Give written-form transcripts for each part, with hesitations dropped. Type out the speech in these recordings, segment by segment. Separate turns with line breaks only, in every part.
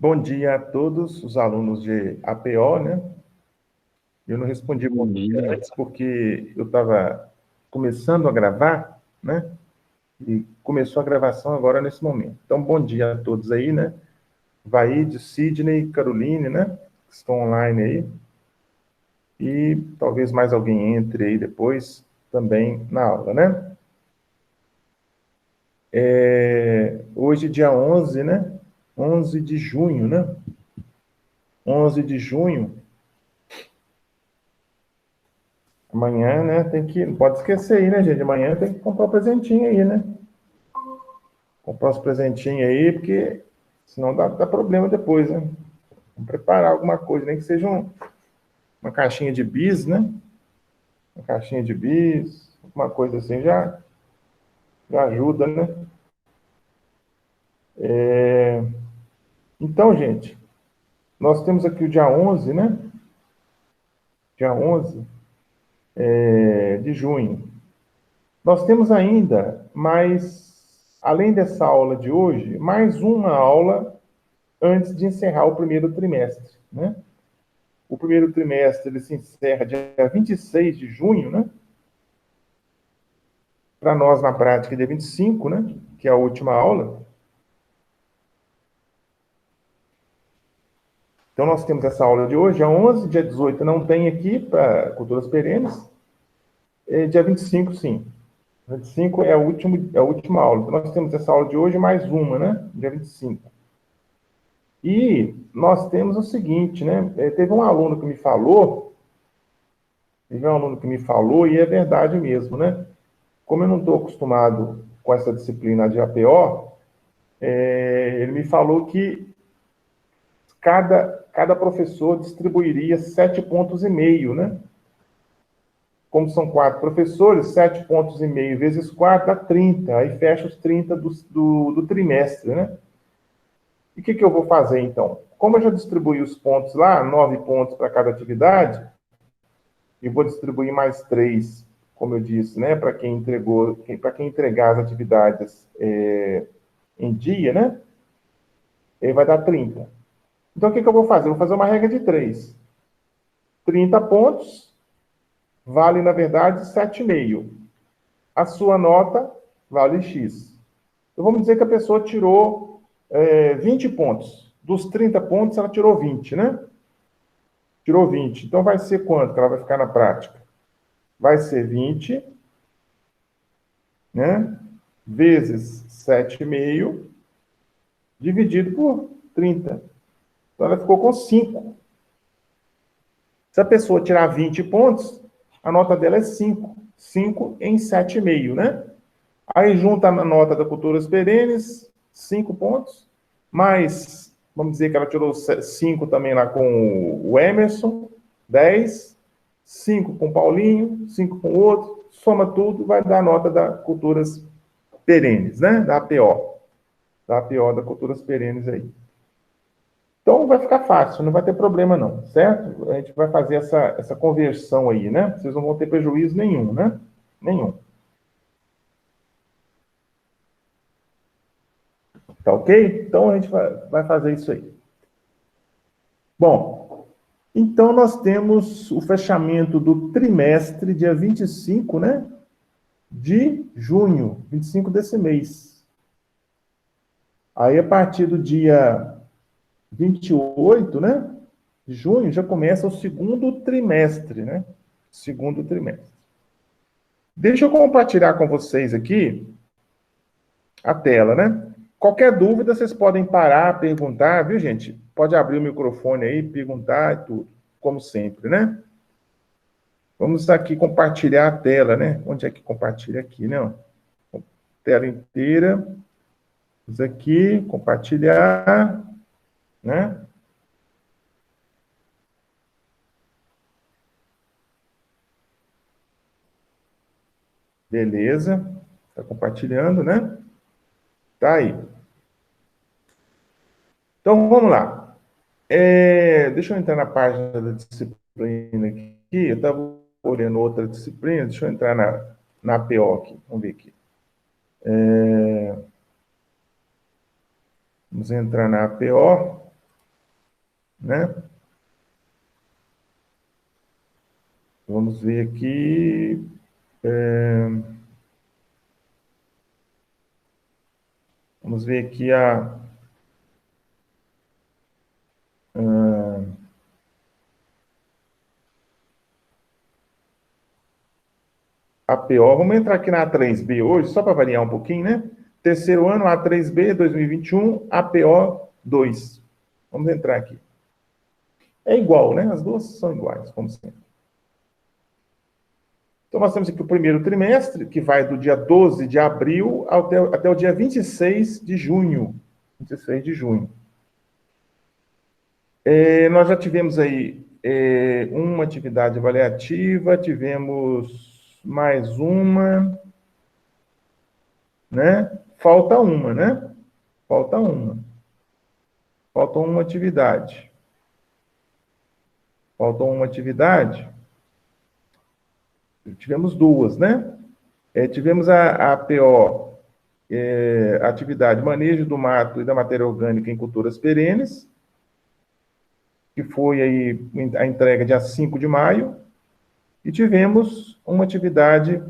Bom dia a todos os alunos de APO, né? Eu não respondi bom dia antes porque eu estava começando a gravar, né? E começou a gravação agora nesse momento. Então, bom dia a todos aí, né? Vaide, Sidney, Caroline, né? Que estão online aí. E talvez mais alguém entre aí depois também na aula, né? Hoje, dia 11, né? 11 de junho, né? 11 de junho. Amanhã, né, não pode esquecer aí, né, gente? Amanhã tem que comprar um presentinho aí, né? Comprar uns presentinhos aí, porque senão dá problema depois, né? Vamos preparar alguma coisa, nem que seja uma caixinha de bis, né? Uma caixinha de bis, alguma coisa assim já ajuda, né? Então, gente, nós temos aqui o dia 11, né? Dia 11 de junho. Nós temos ainda além dessa aula de hoje, mais uma aula antes de encerrar o primeiro trimestre, né? O primeiro trimestre ele se encerra dia 26 de junho, né? Para nós, na prática, dia 25, né? Que é a última aula. Então, nós temos essa aula de hoje, dia 11, dia 18 não tem aqui para culturas perenes. Dia 25, sim. 25 é a última aula. Então, nós temos essa aula de hoje mais uma, né? Dia 25. E nós temos o seguinte, né? Teve um aluno que me falou, e é verdade mesmo, né? Como eu não estou acostumado com essa disciplina de APO, ele me falou que cada professor distribuiria 7,5 pontos, né? Como são 4 professores, 7,5 pontos vezes 4 dá 30. Aí fecha os 30 do trimestre, né? E o que eu vou fazer, então? Como eu já distribuí os pontos lá, 9 pontos para cada atividade, e vou distribuir mais 3, como eu disse, né? Para quem entregar as atividades em dia, né? Ele vai dar 30. Então, o que eu vou fazer? Eu vou fazer uma regra de 3. 30 pontos vale, na verdade, 7,5. A sua nota vale X. Então, vamos dizer que a pessoa tirou 20 pontos. Dos 30 pontos, ela tirou 20, né? Tirou 20. Então, vai ser quanto que ela vai ficar na prática? Vai ser 20, né? Vezes 7,5, dividido por 30. Então, ela ficou com 5. Se a pessoa tirar 20 pontos, a nota dela é 5. 5 em 7,5, né? Aí junta a nota da Culturas Perenes, 5 pontos, mais, vamos dizer que ela tirou 5 também lá com o Emerson, 10, 5 com o Paulinho, 5 com o outro, soma tudo, vai dar a nota da Culturas Perenes, né? Da APO. Da APO, da Culturas Perenes aí. Então, vai ficar fácil, não vai ter problema não, certo? A gente vai fazer essa conversão aí, né? Vocês não vão ter prejuízo nenhum, né? Nenhum. Tá ok? Então, a gente vai fazer isso aí. Bom, então nós temos o fechamento do trimestre, dia 25, né? De junho, 25 desse mês. Aí, a partir do dia 28, né? De junho, já começa o segundo trimestre, né? Segundo trimestre. Deixa eu compartilhar com vocês aqui a tela, né? Qualquer dúvida, vocês podem parar, perguntar, viu, gente? Pode abrir o microfone aí, perguntar e tudo, como sempre, né? Vamos aqui compartilhar a tela, né? Onde é que compartilha aqui, né? Tela inteira. Vamos aqui, compartilhar, né? Beleza. Está compartilhando, né? Tá aí. Então, vamos lá. Deixa eu entrar na página da disciplina aqui. Eu estava olhando outra disciplina. Deixa eu entrar na APO aqui. Vamos ver aqui. Vamos entrar na APO. né? Vamos ver aqui. Vamos ver aqui a APO. Vamos entrar aqui na A3B hoje, só para variar um pouquinho, né? Terceiro ano, A3B, 2021, APO 2. Vamos entrar aqui. É igual, né? As duas são iguais, como sempre. Então, nós temos aqui o primeiro trimestre, que vai do dia 12 de abril até o dia 26 de junho. 26 de junho. Nós já tivemos aí uma atividade avaliativa, tivemos mais uma, né? Falta uma, né? Falta uma. Falta uma atividade. Faltou uma atividade. Tivemos duas, né? Tivemos a APO, atividade manejo do mato e da matéria orgânica em culturas perenes, que foi aí a entrega dia 5 de maio, e tivemos uma atividade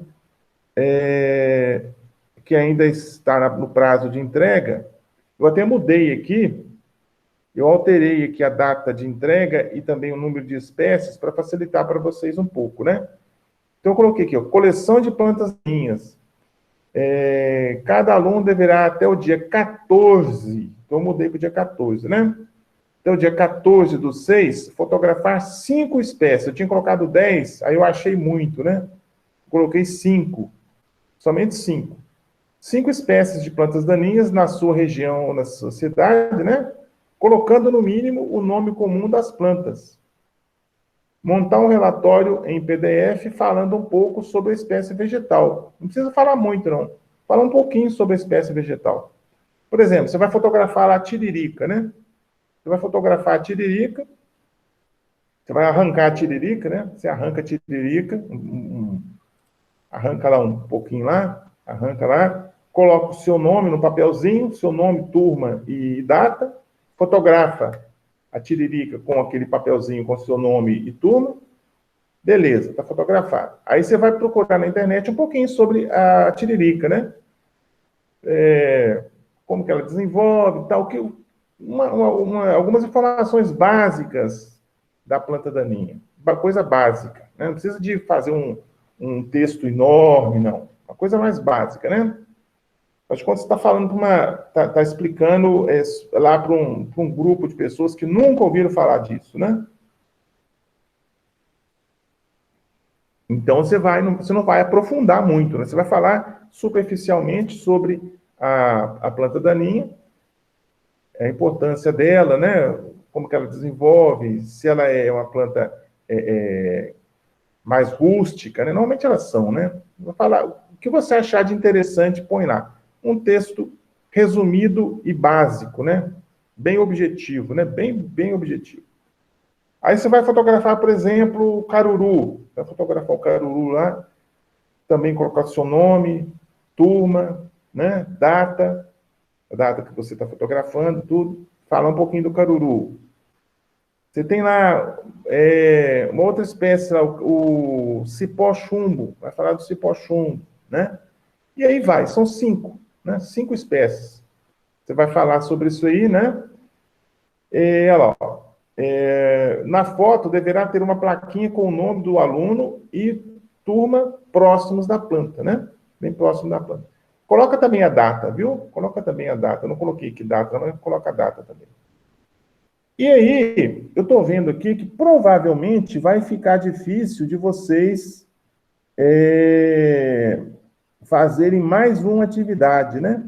que ainda está no prazo de entrega. Eu até mudei aqui, eu alterei aqui a data de entrega e também o número de espécies para facilitar para vocês um pouco, né? Então, eu coloquei aqui, ó, coleção de plantas daninhas. Cada aluno deverá, até o dia 14, então eu mudei para o dia 14, né? Até o dia 14 do 6, fotografar 5 espécies. Eu tinha colocado 10, aí eu achei muito, né? Coloquei 5, somente 5. 5 espécies de plantas daninhas na sua região, na sua cidade, né? Colocando, no mínimo, o nome comum das plantas. Montar um relatório em PDF falando um pouco sobre a espécie vegetal. Não precisa falar muito, não. Fala um pouquinho sobre a espécie vegetal. Por exemplo, você vai fotografar a tiririca, né? Você vai fotografar a tiririca, você vai arrancar a tiririca, né? Você arranca a tiririca, arranca lá um pouquinho lá, arranca lá, coloca o seu nome no papelzinho, seu nome, turma e data, fotografa a tiririca com aquele papelzinho com seu nome e turma, beleza, está fotografado. Aí você vai procurar na internet um pouquinho sobre a tiririca, né? Como que ela desenvolve, tal, que algumas informações básicas da planta daninha. Uma coisa básica, né? Não precisa de fazer um texto enorme, não. Uma coisa mais básica, né? Acho que quando você está falando para está explicando lá para um grupo de pessoas que nunca ouviram falar disso, né? Então, você não vai aprofundar muito, né? Você vai falar superficialmente sobre a planta daninha, a importância dela, né? Como que ela desenvolve, se ela é uma planta mais rústica, né? Normalmente elas são, né? Vou falar o que você achar de interessante, põe lá. Um texto resumido e básico, né? Bem objetivo, né? Bem objetivo. Aí você vai fotografar, por exemplo, o caruru. Vai fotografar o caruru lá, também colocar seu nome, turma, né? Data, a data que você está fotografando, tudo. Falar um pouquinho do caruru. Você tem lá uma outra espécie, o cipó-chumbo. Vai falar do cipó-chumbo, né? E aí vai, são 5, né? 5 espécies. Você vai falar sobre isso aí, né? Olha lá, ó. Na foto deverá ter uma plaquinha com o nome do aluno e turma próximos da planta, né? Bem próximo da planta. Coloca também a data, viu? Coloca também a data. Eu não coloquei que data, mas coloca a data também. E aí, eu estou vendo aqui que provavelmente vai ficar difícil de vocês fazerem mais uma atividade, né?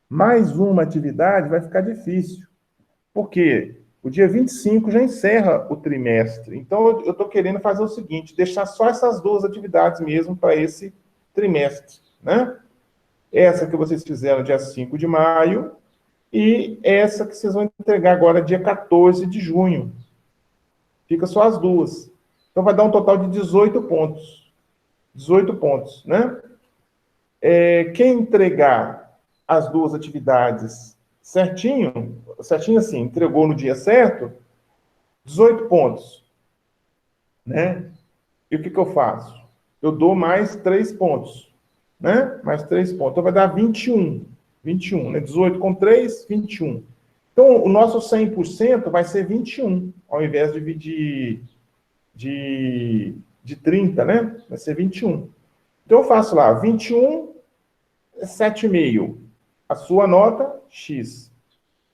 Mais uma atividade vai ficar difícil. Por quê? O dia 25 já encerra o trimestre. Então, eu estou querendo fazer o seguinte, deixar só essas 2 atividades mesmo para esse trimestre, né? Essa que vocês fizeram dia 5 de maio e essa que vocês vão entregar agora dia 14 de junho. Fica só as 2. Então, vai dar um total de 18 pontos. 18 pontos, né? Quem entregar as 2 atividades certinho assim, entregou no dia certo, 18 pontos, né? E o que eu faço? Eu dou mais 3 pontos, né? Mais 3 pontos. Então, vai dar 21. 21, né? 18 com 3, 21. Então, o nosso 100% vai ser 21, ao invés de 30, né? Vai ser 21. Então, eu faço lá, 21 é 7,5. A sua nota, X.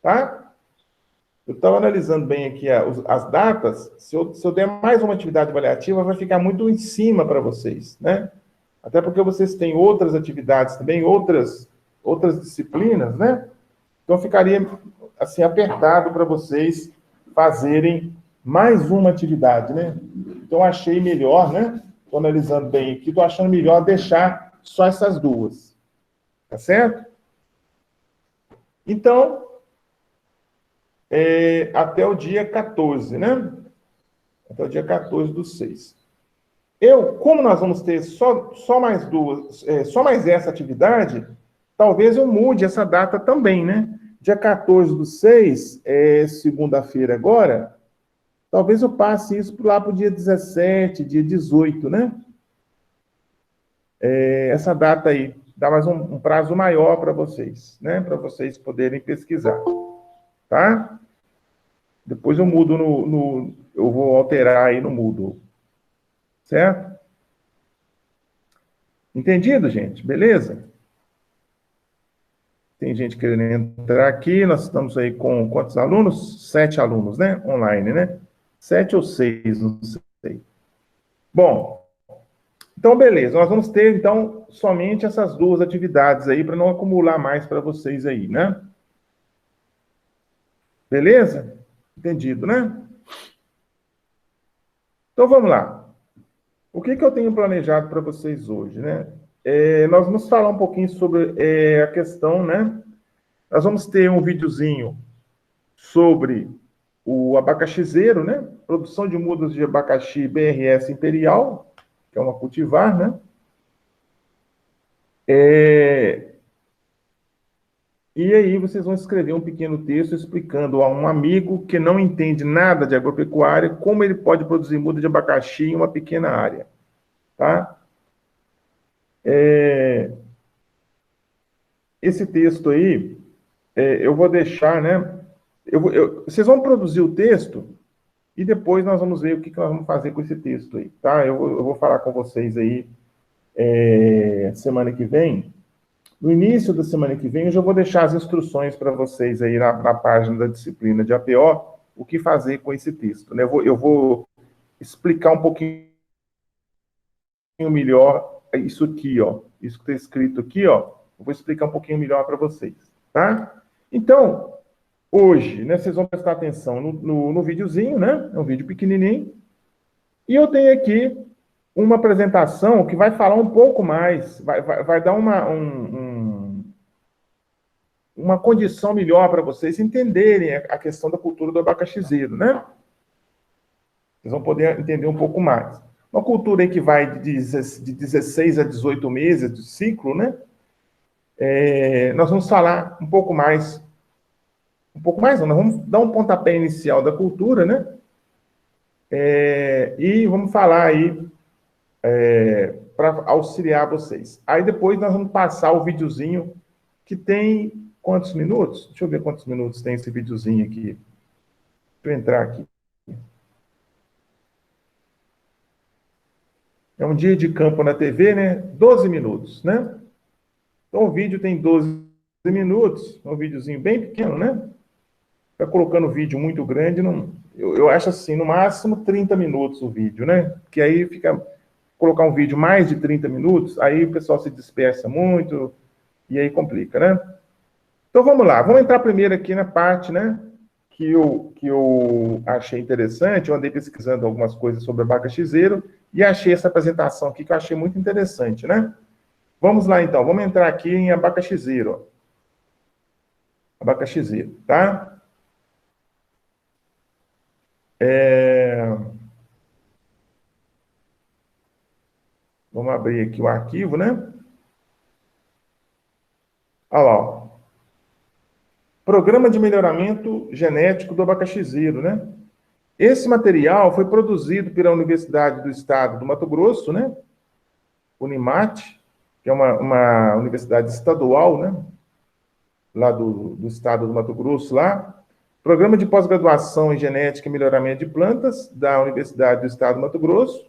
Tá? Eu estava analisando bem aqui as datas. Se eu der mais uma atividade avaliativa, vai ficar muito em cima para vocês, né? Até porque vocês têm outras atividades também, outras disciplinas, né? Então ficaria assim apertado para vocês fazerem mais uma atividade, né? Então achei melhor, né? Estou analisando bem aqui, estou achando melhor deixar só essas duas, tá certo? Então, até o dia 14, né? Até o dia 14 do 6. Como nós vamos ter só mais duas, só mais essa atividade, talvez eu mude essa data também, né? Dia 14 do 6, segunda-feira agora, talvez eu passe isso lá para o dia 17, dia 18, né? Essa data aí, dá mais um prazo maior para vocês, né? Para vocês poderem pesquisar, tá? Depois eu mudo eu vou alterar aí no Moodle, certo? Entendido, gente? Beleza? Tem gente querendo entrar aqui. Nós estamos aí com quantos alunos? 7 alunos, né? Online, né? 7 ou 6, não sei. Bom, então beleza. Nós vamos ter, então, somente essas duas atividades aí, para não acumular mais para vocês aí, né? Beleza? Entendido, né? Então vamos lá. O que eu tenho planejado para vocês hoje, né? Nós vamos falar um pouquinho sobre a questão, né? Nós vamos ter um videozinho sobre o abacaxizeiro, né? Produção de mudas de abacaxi BRS Imperial, que é uma cultivar, né? E aí vocês vão escrever um pequeno texto explicando a um amigo que não entende nada de agropecuária como ele pode produzir muda de abacaxi em uma pequena área, tá? Esse texto aí, eu vou deixar, né? Vocês vão produzir o texto e depois nós vamos ver o que nós vamos fazer com esse texto aí, tá? Eu vou falar com vocês aí semana que vem. No início da semana que vem, eu já vou deixar as instruções para vocês aí na página da disciplina de APO, o que fazer com esse texto, né? Eu vou explicar um pouquinho melhor isso aqui, ó. Isso que está escrito aqui, ó. Eu vou explicar um pouquinho melhor para vocês, tá? Então, hoje, né, vocês vão prestar atenção no videozinho, né? É um vídeo pequenininho. E eu tenho aqui uma apresentação que vai falar um pouco mais, vai dar uma condição melhor para vocês entenderem a questão da cultura do abacaxizeiro, né? Vocês vão poder entender um pouco mais. Uma cultura aí que vai de 16 a 18 meses de ciclo, né? Nós vamos falar um pouco mais não, nós vamos dar um pontapé inicial da cultura, né? E vamos falar aí para auxiliar vocês. Aí depois nós vamos passar o videozinho que tem quantos minutos? Deixa eu ver quantos minutos tem esse videozinho aqui. Deixa eu entrar aqui. É um dia de campo na TV, né? 12 minutos, né? Então o vídeo tem 12 minutos, é um videozinho bem pequeno, né? Tá colocando vídeo muito grande, não, eu acho assim, no máximo 30 minutos o vídeo, né? Que aí fica, colocar um vídeo mais de 30 minutos, aí o pessoal se dispersa muito, e aí complica, né? Então vamos lá, vamos entrar primeiro aqui na parte, né? Que eu achei interessante, eu andei pesquisando algumas coisas sobre abacaxizeiro, e achei essa apresentação aqui que eu achei muito interessante, né? Vamos lá então, vamos entrar aqui em abacaxizeiro, ó. Abacaxizeiro, tá? Vamos abrir aqui o arquivo, né? Olha lá, ó. Programa de melhoramento genético do abacaxizeiro, né? Esse material foi produzido pela Universidade do Estado do Mato Grosso, né? Unimat, que é uma universidade estadual, né? Lá do estado do Mato Grosso, lá. Programa de pós-graduação em genética e melhoramento de plantas da Universidade do Estado do Mato Grosso,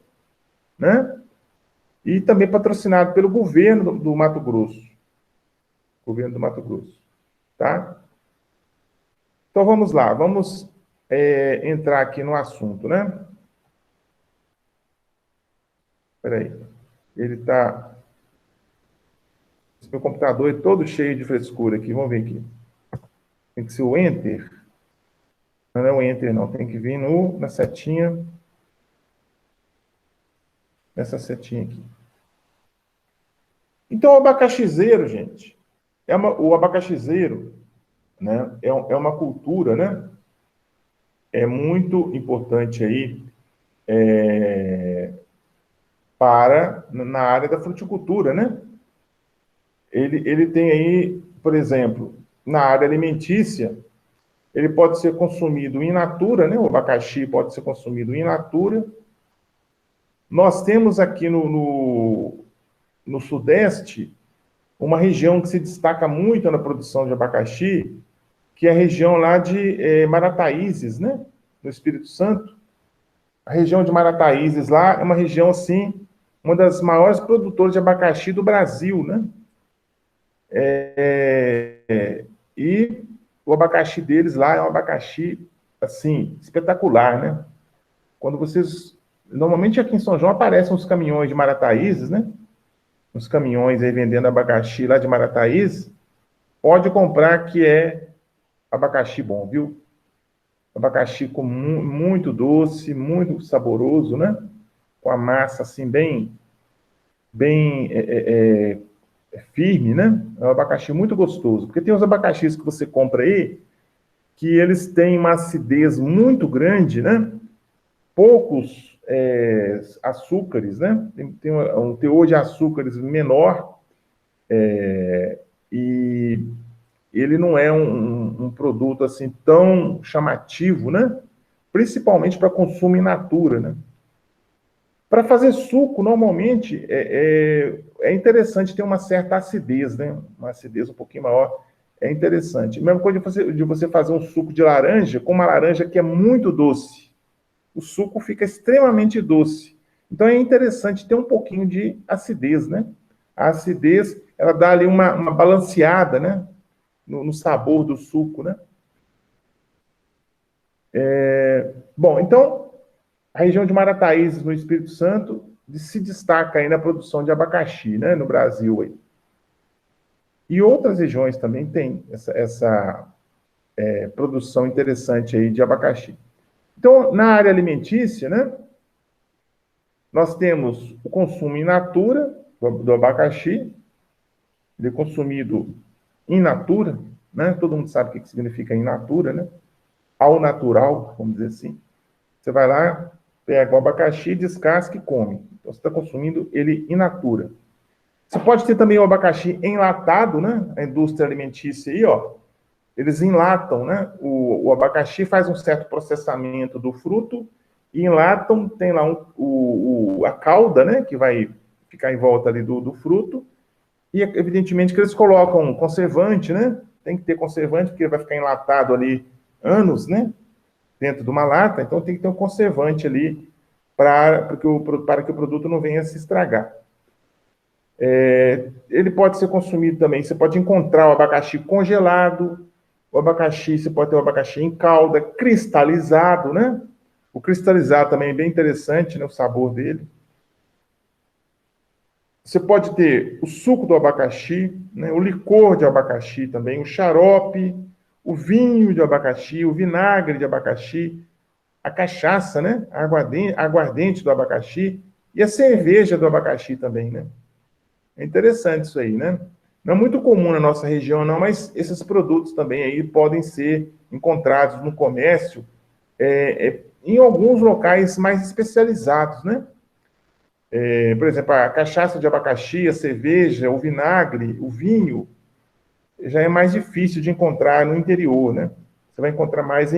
né? E também patrocinado pelo governo do Mato Grosso. Governo do Mato Grosso, tá? Então, vamos lá. Vamos entrar aqui no assunto, né? Espera aí. Ele está... Esse meu computador é todo cheio de frescura aqui. Vamos ver aqui. Tem que ser o Enter. Não é o Enter, não. Tem que vir na setinha. Nessa setinha aqui. Então, o abacaxizeiro, gente, o abacaxizeiro, né, é uma cultura, né? É muito importante aí na área da fruticultura, né? Ele tem aí, por exemplo, na área alimentícia, ele pode ser consumido in natura, né? O abacaxi pode ser consumido in natura. Nós temos aqui no Sudeste uma região que se destaca muito na produção de abacaxi, que é a região lá de Marataízes, né? No Espírito Santo. A região de Marataízes lá é uma região, assim, uma das maiores produtoras de abacaxi do Brasil, né? E o abacaxi deles lá é um abacaxi, assim, espetacular, né? Quando vocês... Normalmente aqui em São João aparecem os caminhões de Marataízes, né? Os caminhões aí vendendo abacaxi lá de Marataízes. Pode comprar que é abacaxi bom, viu? Abacaxi com muito doce, muito saboroso, né? Com a massa, assim, bem firme, né? É um abacaxi muito gostoso. Porque tem os abacaxis que você compra aí, que eles têm uma acidez muito grande, né? Poucos açúcares, né? Tem um teor de açúcares menor, e ele não é um produto assim tão chamativo, né? Principalmente para consumo in natura, né? Para fazer suco, normalmente, é interessante ter uma certa acidez, né? Uma acidez um pouquinho maior. É interessante. A mesma coisa de você fazer um suco de laranja, com uma laranja que é muito doce. O suco fica extremamente doce. Então, é interessante ter um pouquinho de acidez, né? A acidez, ela dá ali uma balanceada, né? No sabor do suco, né? Bom, então, a região de Marataízes, no Espírito Santo, se destaca aí na produção de abacaxi, né, no Brasil. Aí. E outras regiões também têm essa produção interessante aí de abacaxi. Então, na área alimentícia, né, nós temos o consumo in natura do abacaxi, ele é consumido in natura, né, todo mundo sabe o que significa in natura, né, ao natural, vamos dizer assim. Você vai lá, pega o abacaxi, descasca e come. Então, você está consumindo ele in natura. Você pode ter também o abacaxi enlatado, né? A indústria alimentícia aí, ó. Eles enlatam, né? O abacaxi faz um certo processamento do fruto e enlatam, tem lá a cauda, né? Que vai ficar em volta ali do fruto. E, evidentemente, que eles colocam conservante, né? Tem que ter conservante, porque vai ficar enlatado ali anos, né? Dentro de uma lata, então tem que ter um conservante ali para que o produto não venha a se estragar. Ele pode ser consumido também, você pode encontrar o abacaxi congelado, você pode ter o abacaxi em calda, cristalizado, né? O cristalizado também é bem interessante, né? O sabor dele. Você pode ter o suco do abacaxi, né? O licor de abacaxi também, o xarope, o vinho de abacaxi, o vinagre de abacaxi, a cachaça, né? A aguardente do abacaxi e a cerveja do abacaxi também, né? É interessante isso aí, né? Não é muito comum na nossa região, não, mas esses produtos também aí podem ser encontrados no comércio em alguns locais mais especializados, né? Por exemplo, a cachaça de abacaxi, a cerveja, o vinagre, o vinho, já é mais difícil de encontrar no interior, né? Você vai encontrar mais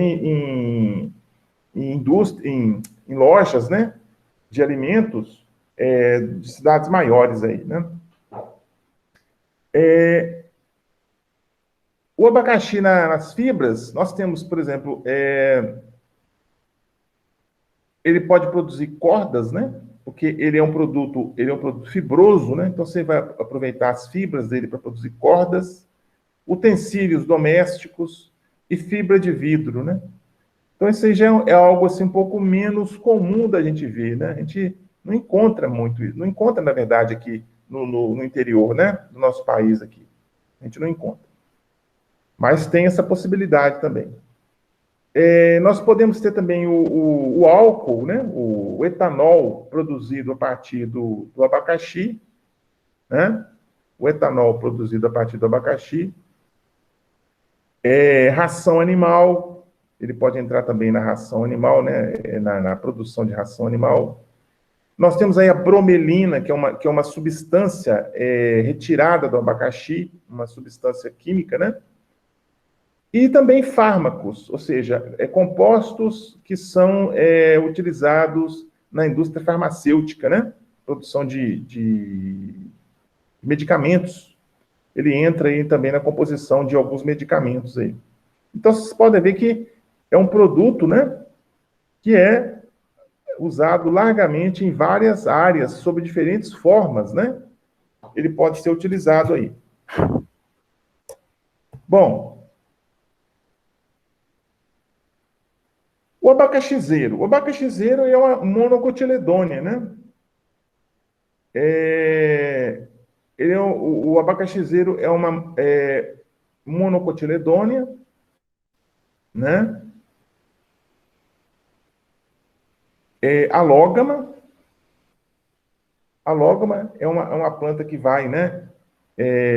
em lojas, né, de alimentos de cidades maiores aí, né? O abacaxi nas fibras, nós temos, por exemplo, ele pode produzir cordas, né? Porque ele é um produto fibroso, né? Então você vai aproveitar as fibras dele para produzir cordas, utensílios domésticos e fibra de vidro, né? Então isso aí já é algo assim um pouco menos comum da gente ver, né? A gente não encontra muito isso, não encontra, na verdade, aqui no interior, né? Do nosso país aqui. A gente não encontra. Mas tem essa possibilidade também. Nós podemos ter também o álcool, né? O etanol produzido a partir do abacaxi, né? O etanol produzido a partir do abacaxi. Ração animal, ele pode entrar também na ração animal, né? Na produção de ração animal. Nós temos aí a bromelina, que é uma substância retirada do abacaxi, uma substância química, né? E também fármacos, ou seja, compostos que são utilizados na indústria farmacêutica, né? Produção de medicamentos. Ele entra aí também na composição de alguns medicamentos aí. Então, vocês podem ver que é um produto, né? Que é usado largamente em várias áreas, sob diferentes formas, né? Ele pode ser utilizado aí. Bom, o abacaxizeiro. O abacaxizeiro é uma monocotiledônea, né? O abacaxizeiro é uma monocotiledônea, né? Alógama. Alógama é uma planta que vai, né?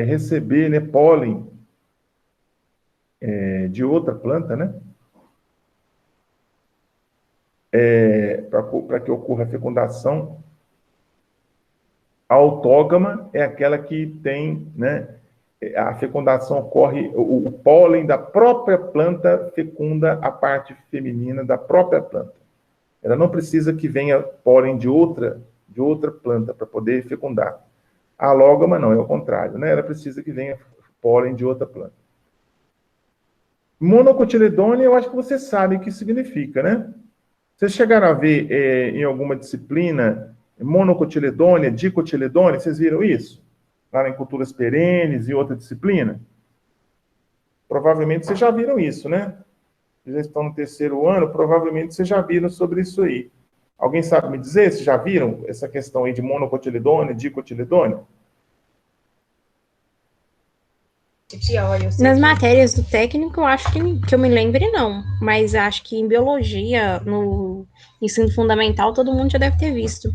Receber, né, pólen de outra planta, né? Para que ocorra a fecundação. A autógama é aquela que tem, né? A fecundação ocorre, o pólen da própria planta fecunda a parte feminina da própria planta. Ela não precisa que venha pólen de outra planta para poder fecundar. A alógama não, é o contrário, né? Ela precisa que venha pólen de outra planta. Monocotiledônea, eu acho que você sabe o que significa, né? Vocês chegaram a ver em alguma disciplina monocotiledônea, dicotiledônea, vocês viram isso? Lá em culturas perenes e outra disciplina? Provavelmente vocês já viram isso, né? Vocês já estão no terceiro ano, provavelmente vocês já viram sobre isso aí. Alguém sabe me dizer se já viram essa questão aí de monocotiledônea, dicotiledônea?
Nas matérias do técnico, eu acho que eu me lembre, não. Mas acho que em biologia, no ensino fundamental, todo mundo já deve ter visto.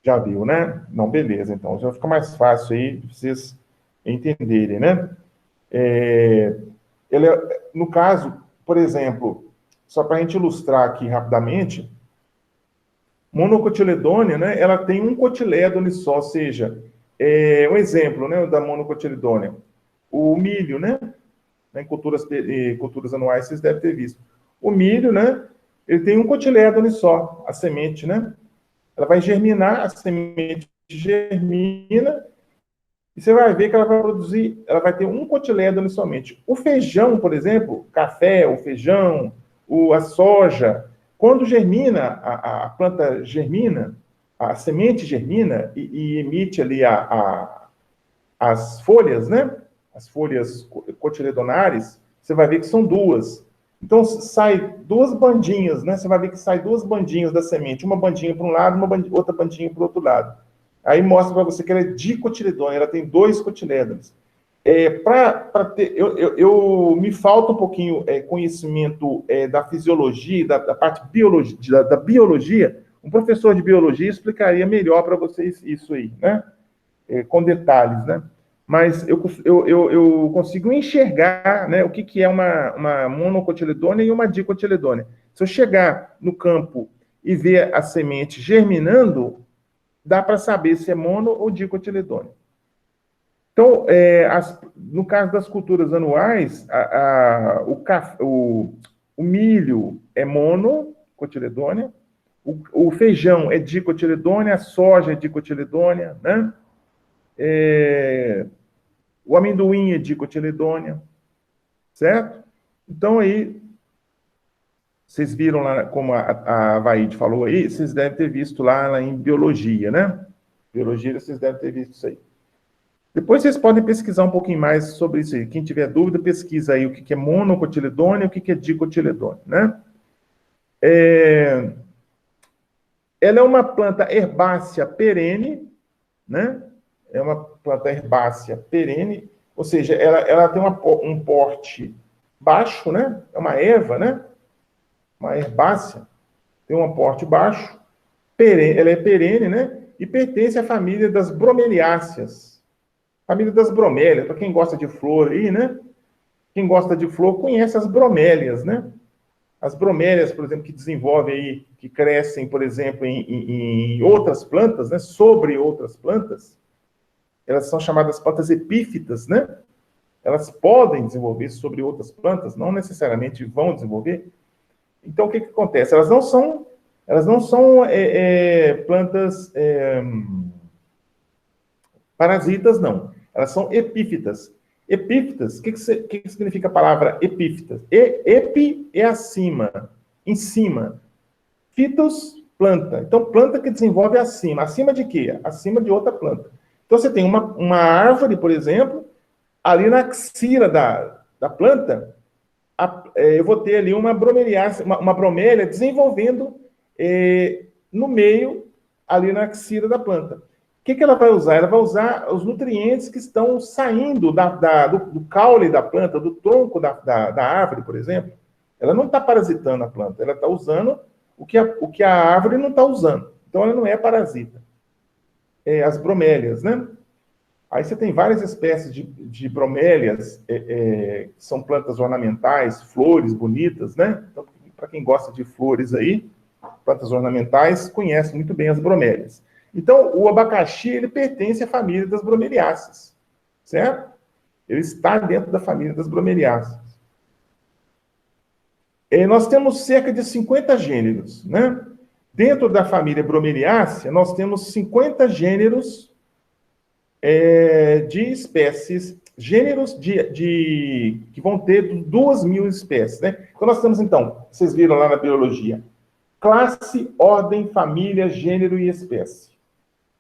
Já viu, né? Não, beleza. Então, já fica mais fácil aí de vocês entenderem, né? No caso, por exemplo, só para a gente ilustrar aqui rapidamente, monocotiledônea, né? Ela tem um cotilédone só, ou seja, um exemplo, né, da monocotiledônea. O milho, né? Em culturas anuais, vocês devem ter visto. O milho, né? Ele tem um cotilédone só, a semente, né? Ela vai germinar, a semente germina, e você vai ver que ela vai produzir, ela vai ter um cotilédone somente. O feijão, por exemplo, o café, o feijão, a soja, quando germina, a planta germina, a semente germina e emite ali as folhas, né? As folhas cotiledonares, você vai ver que são duas. Então, sai duas bandinhas, né? Você vai ver que sai duas bandinhas da semente, uma bandinha para um lado, outra bandinha para o outro lado. Aí mostra para você que ela é dicotiledônea, ela tem dois cotilédones. Me falta um pouquinho conhecimento da fisiologia, da parte da biologia. Um professor de biologia explicaria melhor para vocês isso aí, né? Com detalhes, né? Mas eu consigo enxergar, né, o que é uma monocotiledônea e uma dicotiledônea. Se eu chegar no campo e ver a semente germinando, dá para saber se é mono ou dicotiledônea. Então, no caso das culturas anuais, o milho é mono dicotiledônea. O feijão é dicotiledônea, a soja é dicotiledônea, né? O amendoim é dicotiledônea, certo? Então, aí, vocês viram lá, como a Vaide falou aí, vocês devem ter visto lá em biologia, né? Biologia, vocês devem ter visto isso aí. Depois vocês podem pesquisar um pouquinho mais sobre isso aí. Quem tiver dúvida, pesquisa aí o que é monocotiledônea e o que é dicotiledônea, né? Ela é uma planta herbácea perene, né? É uma planta herbácea perene, ou seja, ela tem um porte baixo, né? É uma erva, né? Uma herbácea, tem um porte baixo, perene, ela é perene, né? E pertence à família das bromeliáceas. Família das bromélias, para quem gosta de flor aí, né? Quem gosta de flor conhece as bromélias, né? As bromélias, por exemplo, que desenvolvem aí, que crescem, por exemplo, em outras plantas, né? Sobre outras plantas, elas são chamadas plantas epífitas, né? Elas podem desenvolver sobre outras plantas, não necessariamente vão desenvolver. Então, o que acontece? Elas não são plantas parasitas, não. Elas são epífitas. Epífitas, o que significa a palavra epífitas? Epi é acima, em cima. Fitos, planta. Então, planta que desenvolve acima. Acima de quê? Acima de outra planta. Então, você tem uma árvore, por exemplo, ali na axila da planta, eu vou ter ali uma bromélia desenvolvendo no meio, ali na axila da planta. O que ela vai usar? Ela vai usar os nutrientes que estão saindo do caule da planta, do tronco da árvore, por exemplo. Ela não está parasitando a planta, ela está usando o que a árvore não está usando. Então, ela não é parasita. As bromélias, né? Aí você tem várias espécies de bromélias, que são plantas ornamentais, flores bonitas, né? Então, para quem gosta de flores aí, plantas ornamentais, conhece muito bem as bromélias. Então, o abacaxi, ele pertence à família das bromeliáceas, certo? Ele está dentro da família das bromeliáceas. Nós temos cerca de 50 gêneros, né? Dentro da família bromeliácea, nós temos 50 gêneros de espécies, gêneros que vão ter 2.000 espécies, né? Então, nós temos, então, vocês viram lá na biologia, classe, ordem, família, gênero e espécie.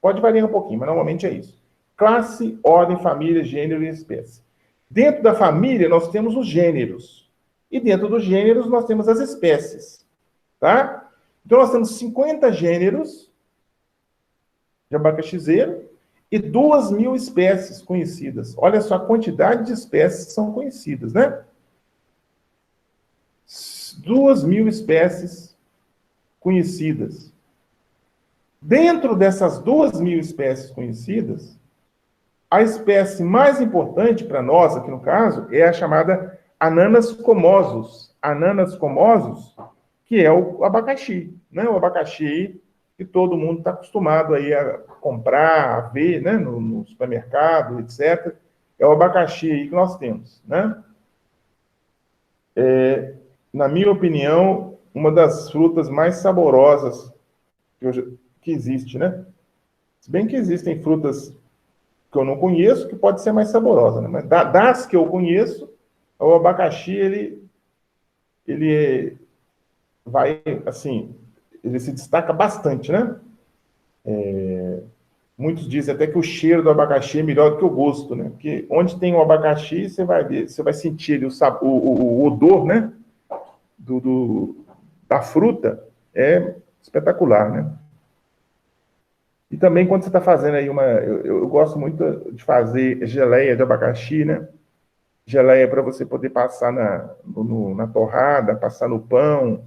Pode variar um pouquinho, mas normalmente é isso. Classe, ordem, família, gênero e espécie. Dentro da família, nós temos os gêneros. E dentro dos gêneros, nós temos as espécies. Tá? Então, nós temos 50 gêneros de abacaxizeiro e 2.000 espécies conhecidas. Olha só a quantidade de espécies que são conhecidas, né? 2.000 espécies conhecidas. Dentro dessas 2.000 espécies conhecidas, a espécie mais importante para nós, aqui no caso, é a chamada Ananas comosus. Ananas comosus, que é o abacaxi, né? O abacaxi que todo mundo está acostumado aí a comprar, a ver, né? No supermercado, etc. É o abacaxi aí que nós temos, né? Na minha opinião, uma das frutas mais saborosas que existe, né? Se bem que existem frutas que eu não conheço, que pode ser mais saborosa, né? Mas das que eu conheço, o abacaxi, ele vai, assim, ele se destaca bastante, né? Muitos dizem até que o cheiro do abacaxi é melhor do que o gosto, né? Porque onde tem o abacaxi, você vai ver, você vai sentir ali o odor, né? Da fruta, é espetacular, né? E também quando você está fazendo aí eu gosto muito de fazer geleia de abacaxi, né? Geleia para você poder passar na torrada, passar no pão.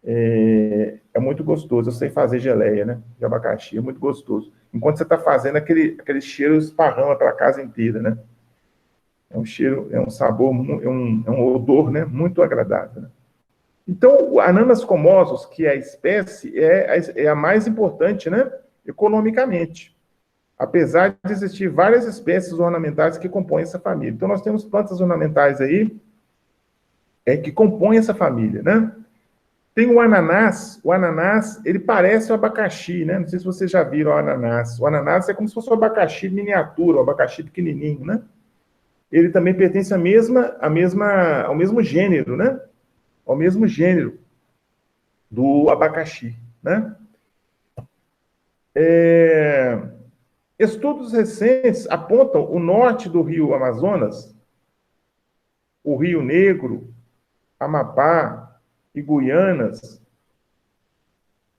É muito gostoso. Eu sei fazer geleia, né? De abacaxi, é muito gostoso. Enquanto você está fazendo, aquele cheiro esparrama pela casa inteira, né? É um cheiro, é um sabor, é um odor, né? Muito agradável, né? Então, o Ananas comosus, que é a espécie, é a mais importante, né? Economicamente, apesar de existir várias espécies ornamentais que compõem essa família. Então, nós temos plantas ornamentais aí que compõem essa família, né? Tem o ananás, ele parece o abacaxi, né? Não sei se vocês já viram o ananás. O ananás é como se fosse um abacaxi miniatura, um abacaxi pequenininho, né? Ele também pertence ao mesmo gênero, né? Ao mesmo gênero do abacaxi, né? Estudos recentes apontam o norte do rio Amazonas, o Rio Negro, Amapá e Guianas,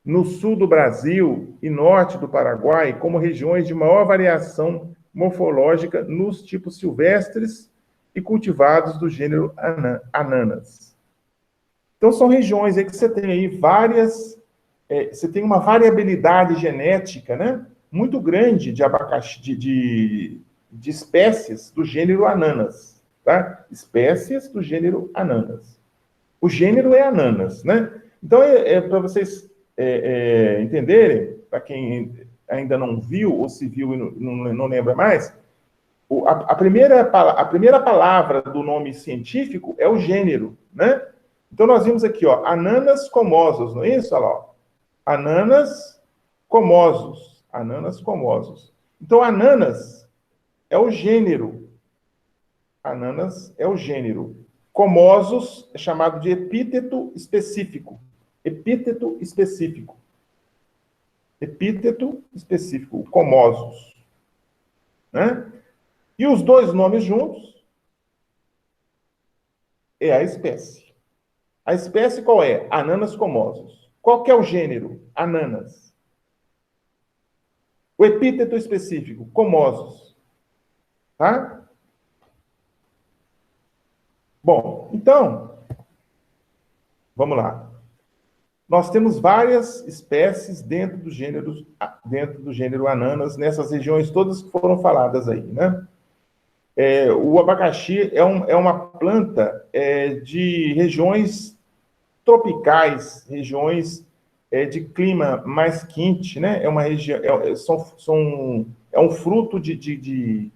no sul do Brasil e norte do Paraguai, como regiões de maior variação morfológica nos tipos silvestres e cultivados do gênero Ananas. Então, são regiões aí que você tem aí você tem uma variabilidade genética, né, muito grande de abacaxi, de espécies do gênero Ananas, tá? Espécies do gênero Ananas. O gênero é Ananas, né? Então, para vocês entenderem, para quem ainda não viu, ou se viu e não lembra mais, a primeira palavra do nome científico é o gênero, né? Então, nós vimos aqui, ó, Ananas comosos, não é isso? Olha lá, ó. Ananas comosos. Ananas comosos. Então, ananas é o gênero. Ananas é o gênero. Comosos é chamado de epíteto específico. Epíteto específico. Epíteto específico. Comosos. Né? E os dois nomes juntos é a espécie. A espécie qual é? Ananas comosos. Qual que é o gênero? Ananas. O epíteto específico, comosos. Tá? Bom, então, vamos lá. Nós temos várias espécies dentro do gênero Ananas, nessas regiões todas que foram faladas aí, né? O abacaxi é uma planta de regiões tropicais, regiões de clima mais quente, né? É uma região, é um fruto que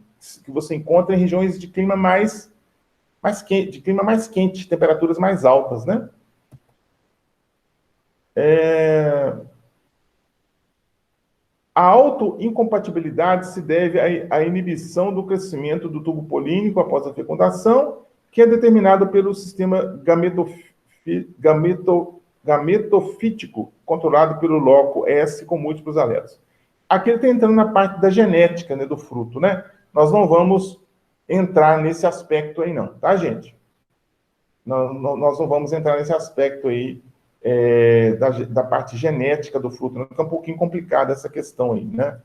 você encontra em regiões de clima mais quente, temperaturas mais altas, né? A autoincompatibilidade se deve à inibição do crescimento do tubo polínico após a fecundação, que é determinado pelo sistema gametofítico, controlado pelo loco S com múltiplos alelos. Aqui ele está entrando na parte da genética, né, do fruto, né? Nós não vamos entrar nesse aspecto aí não, tá, gente? Nós não vamos entrar nesse aspecto aí da parte genética do fruto, né? É um pouquinho complicada essa questão aí, né?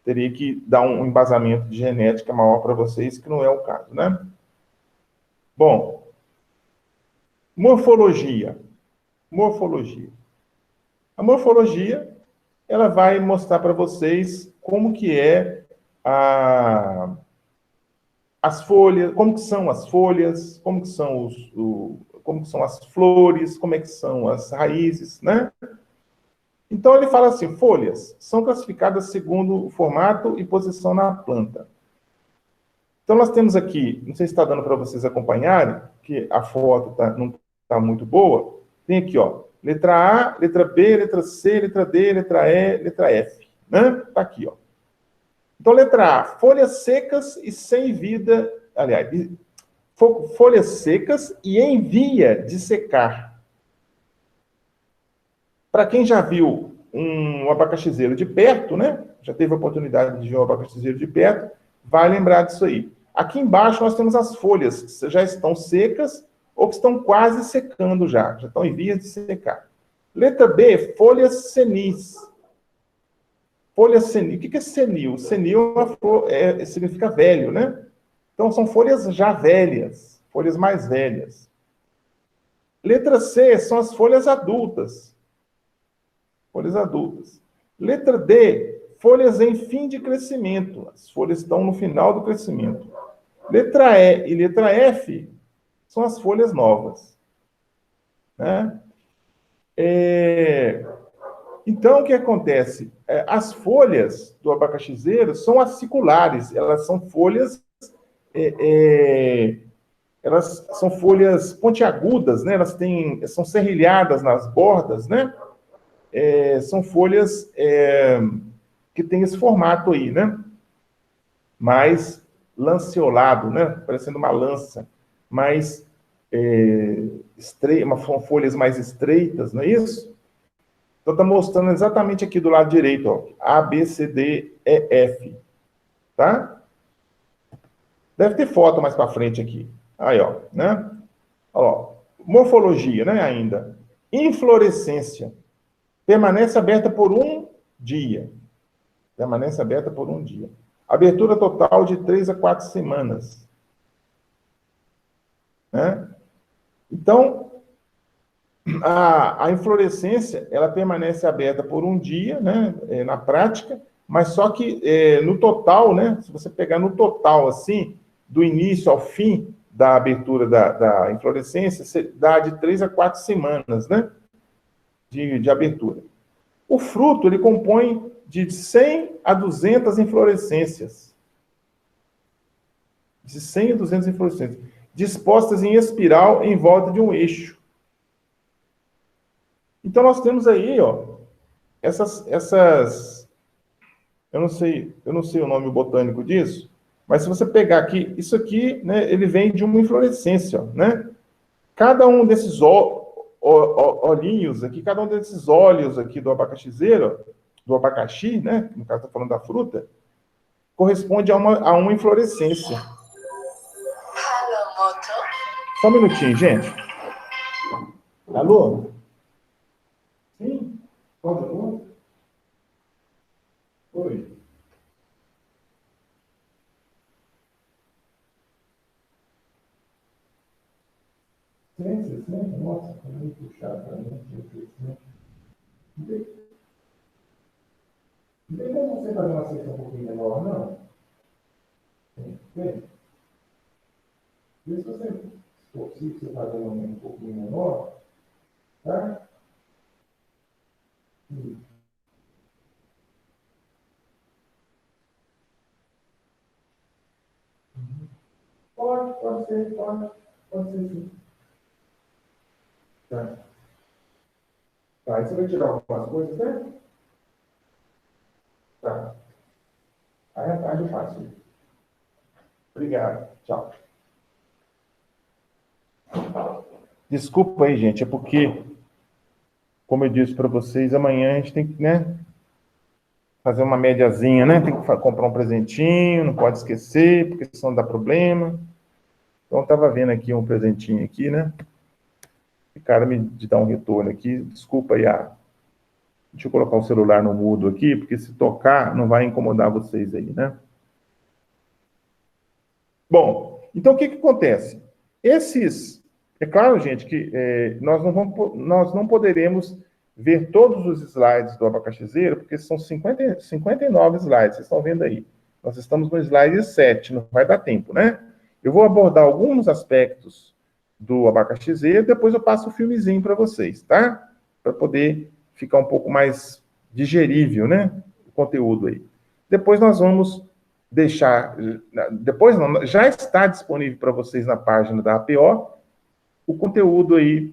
Teria que dar um embasamento de genética maior para vocês, que não é o caso, né? Bom, morfologia. A morfologia, ela vai mostrar para vocês como que as folhas, como que são as folhas, como que são as flores, como é que são as raízes, né? Então, ele fala assim, folhas são classificadas segundo o formato e posição na planta. Então, nós temos aqui, não sei se está dando para vocês acompanharem, que a foto não está muito boa, tem aqui, ó, letra A, letra B, letra C, letra D, letra E, letra F, né? Está aqui, ó. Então, letra A, folhas secas e sem vida, aliás, folhas secas e em via de secar. Para quem já viu um abacaxizeiro de perto, né? Já teve a oportunidade de ver um abacaxizeiro de perto, vai lembrar disso aí. Aqui embaixo nós temos as folhas que já estão secas ou que estão quase secando já estão em vias de secar. Letra B, folhas senis. Folha senil. O que é senil? Senil significa velho, né? Então, são folhas já velhas, folhas mais velhas. Letra C são as folhas adultas. Folhas adultas. Letra D, folhas em fim de crescimento. As folhas estão no final do crescimento. Letra E e letra F são as folhas novas. Né? Então, o que acontece? As folhas do abacaxizeiro são aciculares, elas são folhas elas são folhas pontiagudas, né? Elas são serrilhadas nas bordas, né? São folhas que têm esse formato aí, né? Mais lanceolado, né? Parecendo uma lança, mais são folhas mais estreitas, não é isso? Então está mostrando exatamente aqui do lado direito, ó, A, B, C, D, E, F, tá? Deve ter foto mais para frente aqui. Aí, ó, né? Ó, morfologia, né, ainda. Inflorescência. Permanece aberta por um dia. Permanece aberta por um dia. Abertura total de 3 a 4 semanas. Né? Então, a inflorescência, ela permanece aberta por um dia, né, na prática, mas só que no total, né, se você pegar no total, assim, do início ao fim da abertura da inflorescência, dá de 3 a 4 semanas, né, de abertura. O fruto, ele compõe de 100 a 200 inflorescências. De 100 a 200 inflorescências. Dispostas em espiral em volta de um eixo. Então, nós temos aí, ó, essas eu não sei o nome botânico disso, mas se você pegar aqui, isso aqui, né, ele vem de uma inflorescência, né? Cada um desses olhinhos aqui, cada um desses óleos aqui do abacaxizeiro, do abacaxi, né, no caso está falando da fruta, corresponde a uma inflorescência. Só um minutinho, gente. Alô? Sim? Pode, alô? Oi. Sim, nossa, foi muito puxado para mim. Não tem como você fazer uma sessão um pouquinho menor, não? Tem. Vê se você, se possível, você fazer um pouquinho menor, tá? Pode ser, pode ser sim. Tá. Tá, aí você vai tirar algumas coisas, né? Tá. Aí à tarde eu faço. Obrigado. Tchau. Desculpa aí, gente, é porque, como eu disse para vocês, amanhã a gente tem que, né, fazer uma médiazinha, né? Tem que comprar um presentinho, não pode esquecer, porque senão dá problema. Então, eu estava vendo aqui um presentinho aqui, né? O cara me dá um retorno aqui. Desculpa aí, deixa eu colocar o celular no mudo aqui, porque se tocar, não vai incomodar vocês aí, né? Bom, então o que acontece? É claro, gente, que nós não poderemos ver todos os slides do abacaxizeiro, porque são 59 slides, vocês estão vendo aí. Nós estamos no slide 7, não vai dar tempo, né? Eu vou abordar alguns aspectos do abacaxizeiro, depois eu passo o filmezinho para vocês, tá? Para poder ficar um pouco mais digerível, né? O conteúdo aí. Depois nós vamos deixar, depois não, já está disponível para vocês na página da APO, o conteúdo aí,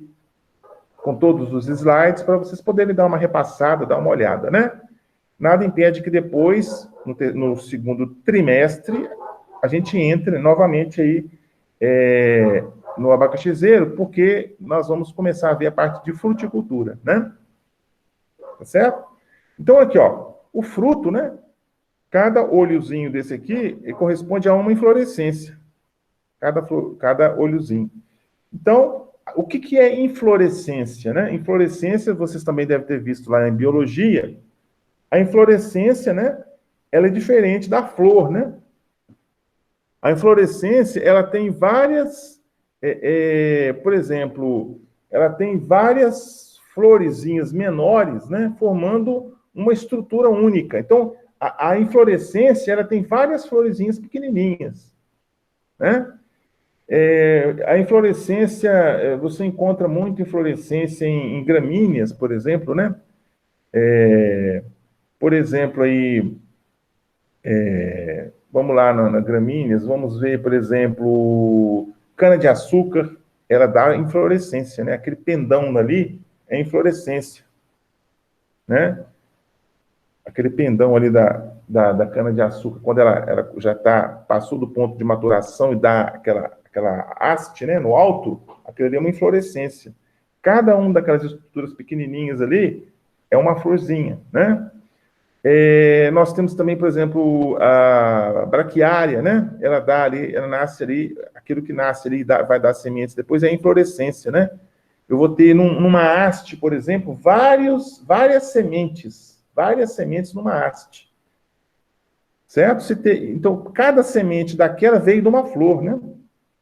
com todos os slides, para vocês poderem dar uma repassada, dar uma olhada, né? Nada impede que depois, no segundo trimestre, a gente entre novamente aí no abacaxizeiro, porque nós vamos começar a ver a parte de fruticultura, né? Tá certo? Então, aqui, ó, o fruto, né? Cada olhozinho desse aqui corresponde a uma inflorescência. Cada olhozinho. Então, o que é inflorescência, né? Inflorescência, vocês também devem ter visto lá em biologia. A inflorescência, né? Ela é diferente da flor, né? A inflorescência, ela tem várias, por exemplo, ela tem várias florezinhas menores, né? Formando uma estrutura única. Então, a inflorescência, ela tem várias florezinhas pequenininhas, né? A inflorescência, você encontra muito inflorescência em gramíneas, por exemplo, né? Por exemplo, aí, vamos lá na gramíneas, vamos ver, por exemplo, cana-de-açúcar, ela dá inflorescência, né? Aquele pendão ali é inflorescência, né? Aquele pendão ali da cana-de-açúcar, quando ela já passou do ponto de maturação e dá aquela haste, né, no alto, aquilo ali é uma inflorescência. Cada uma daquelas estruturas pequenininhas ali é uma florzinha, né? Nós temos também, por exemplo, a braquiária, né? Ela dá ali, ela nasce ali, aquilo que nasce ali vai dar sementes, depois é a inflorescência, né? Eu vou ter numa haste, por exemplo, várias sementes numa haste. Certo? Então, cada semente daquela veio de uma flor, né?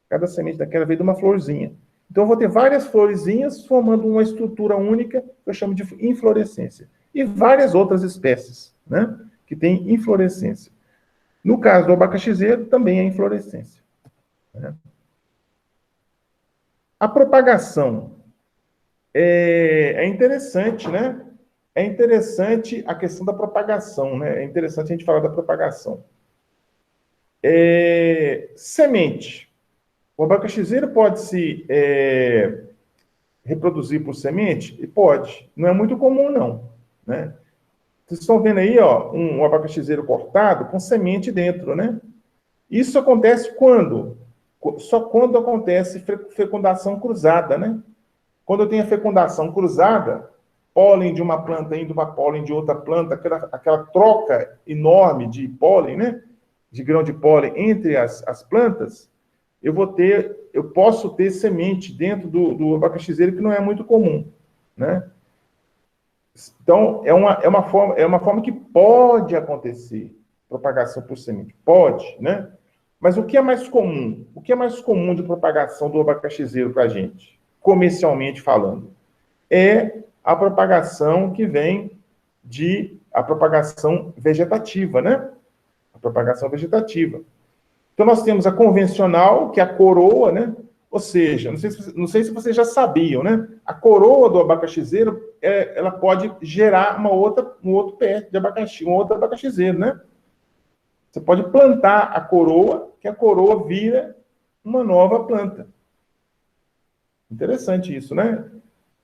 Cada semente daquela veio de uma florzinha. Então, eu vou ter várias florezinhas formando uma estrutura única, que eu chamo de inflorescência. E várias outras espécies, né? Que têm inflorescência. No caso do abacaxizeiro, também é inflorescência. Né? A propagação é interessante, né? É interessante a questão da propagação, né? É interessante a gente falar da propagação. Semente. O abacaxizeiro pode se reproduzir por semente? E pode. Não é muito comum, não. Né? Vocês estão vendo aí, ó, um abacaxizeiro cortado com semente dentro, né? Isso acontece quando? Só quando acontece fecundação cruzada, né? Quando eu tenho a fecundação cruzada, pólen de uma planta indo para pólen de outra planta, aquela troca enorme de pólen, né? De grão de pólen entre as plantas, eu posso ter semente dentro do abacaxizeiro que não é muito comum, né? Então, é uma forma que pode acontecer, propagação por semente. Pode, né? Mas o que é mais comum? O que é mais comum de propagação do abacaxizeiro para a gente, comercialmente falando? É a propagação que vem a propagação vegetativa, né? A propagação vegetativa. Então, nós temos a convencional, que é a coroa, né? Ou seja, não sei se vocês já sabiam, né? A coroa do abacaxizeiro, ela pode gerar um outro pé de abacaxi, um outro abacaxizeiro, né? Você pode plantar a coroa, que a coroa vira uma nova planta. Interessante isso, né?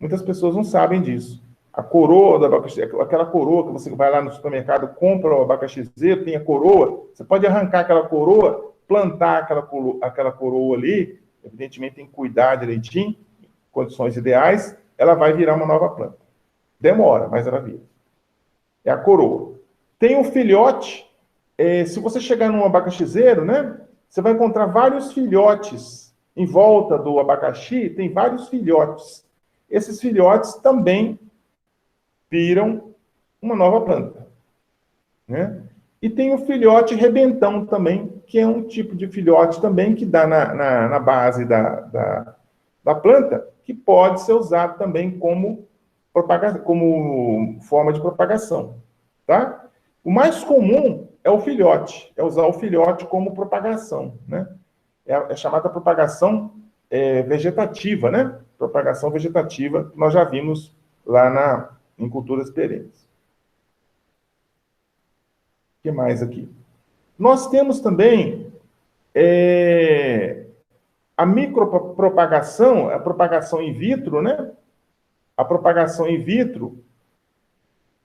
Muitas pessoas não sabem disso. A coroa do abacaxi, aquela coroa que você vai lá no supermercado, compra o abacaxizeiro, tem a coroa, você pode arrancar aquela coroa, plantar aquela coroa ali, evidentemente tem que cuidar direitinho, condições ideais, ela vai virar uma nova planta. Demora, mas ela vira. É a coroa. Tem um filhote, se você chegar num abacaxizeiro, né, você vai encontrar vários filhotes em volta do abacaxi, tem vários filhotes. Esses filhotes também viram uma nova planta. Né? E tem o filhote rebentão também, que é um tipo de filhote também que dá na base da planta, que pode ser usado também como forma de propagação. Tá? O mais comum é o filhote, é usar o filhote como propagação. Né? É chamada propagação vegetativa, né? Propagação vegetativa, que nós já vimos lá em culturas perenes. O que mais aqui? Nós temos também a micropropagação, a propagação in vitro, né? A propagação in vitro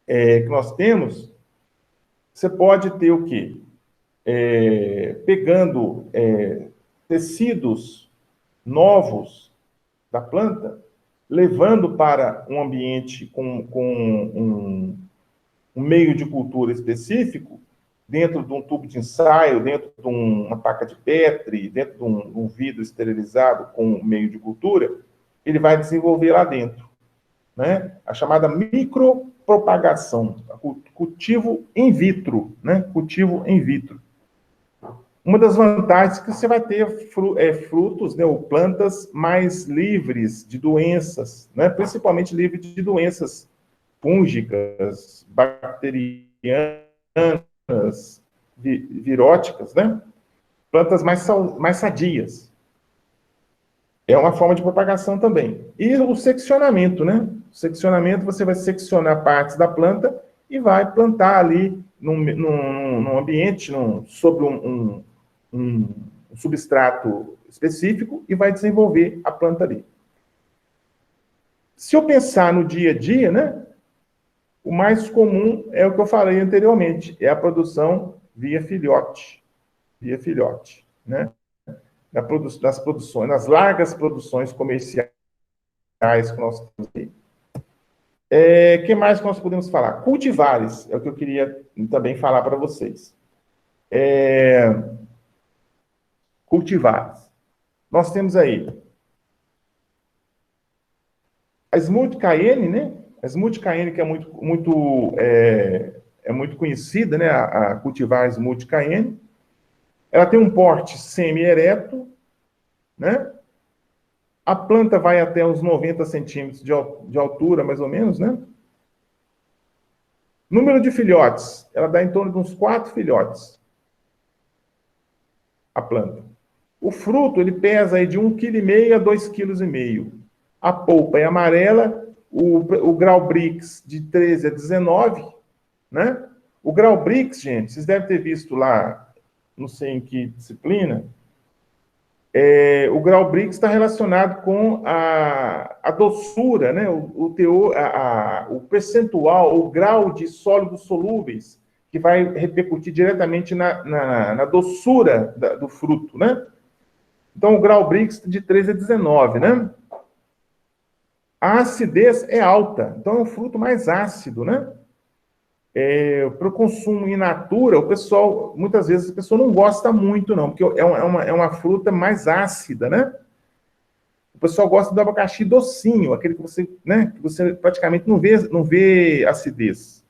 que nós temos, você pode ter o quê? Pegando tecidos novos da planta, levando para um ambiente com um meio de cultura específico, dentro de um tubo de ensaio, dentro de uma placa de Petri, dentro de um vidro esterilizado com um meio de cultura, ele vai desenvolver lá dentro. Né? A chamada micropropagação, cultivo in vitro. Né? Cultivo in vitro. Uma das vantagens é que você vai ter frutos, né, ou plantas mais livres de doenças, né, principalmente livres de doenças fúngicas, bacterianas, viróticas, né? Plantas mais sadias. É uma forma de propagação também. E o seccionamento, né? O seccionamento, você vai seccionar partes da planta e vai plantar ali num ambiente, sobre um substrato específico e vai desenvolver a planta ali. Se eu pensar no dia a dia, né, o mais comum é o que eu falei anteriormente, é a produção via filhote, né? Nas produções, nas largas produções comerciais que nós temos aí. O que mais que nós podemos falar? Cultivares, é o que eu queria também falar para vocês. Cultivares. Nós temos aí a Smooth Cayenne, né? A Smooth Cayenne, que é muito conhecida, né? A cultivar Smooth Cayenne. Ela tem um porte semi-ereto, né? A planta vai até uns 90 centímetros de altura, mais ou menos, né? Número de filhotes, ela dá em torno de uns 4 filhotes, a planta. O fruto, ele pesa aí de 1,5 kg a 2,5 kg. A polpa é amarela, o grau Brix de 13 a 19, né? O grau Brix, gente, vocês devem ter visto lá, não sei em que disciplina, o grau Brix está relacionado com a doçura, né? O teor, o percentual, o grau de sólidos solúveis, que vai repercutir diretamente na doçura do fruto, né? Então, o grau Brix de 13 a 19, né? A acidez é alta, então é um fruto mais ácido, né? Para o consumo in natura, o pessoal, muitas vezes, a pessoa não gosta muito, não, porque é uma fruta mais ácida, né? O pessoal gosta do abacaxi docinho, aquele que você, né, que você praticamente não vê acidez.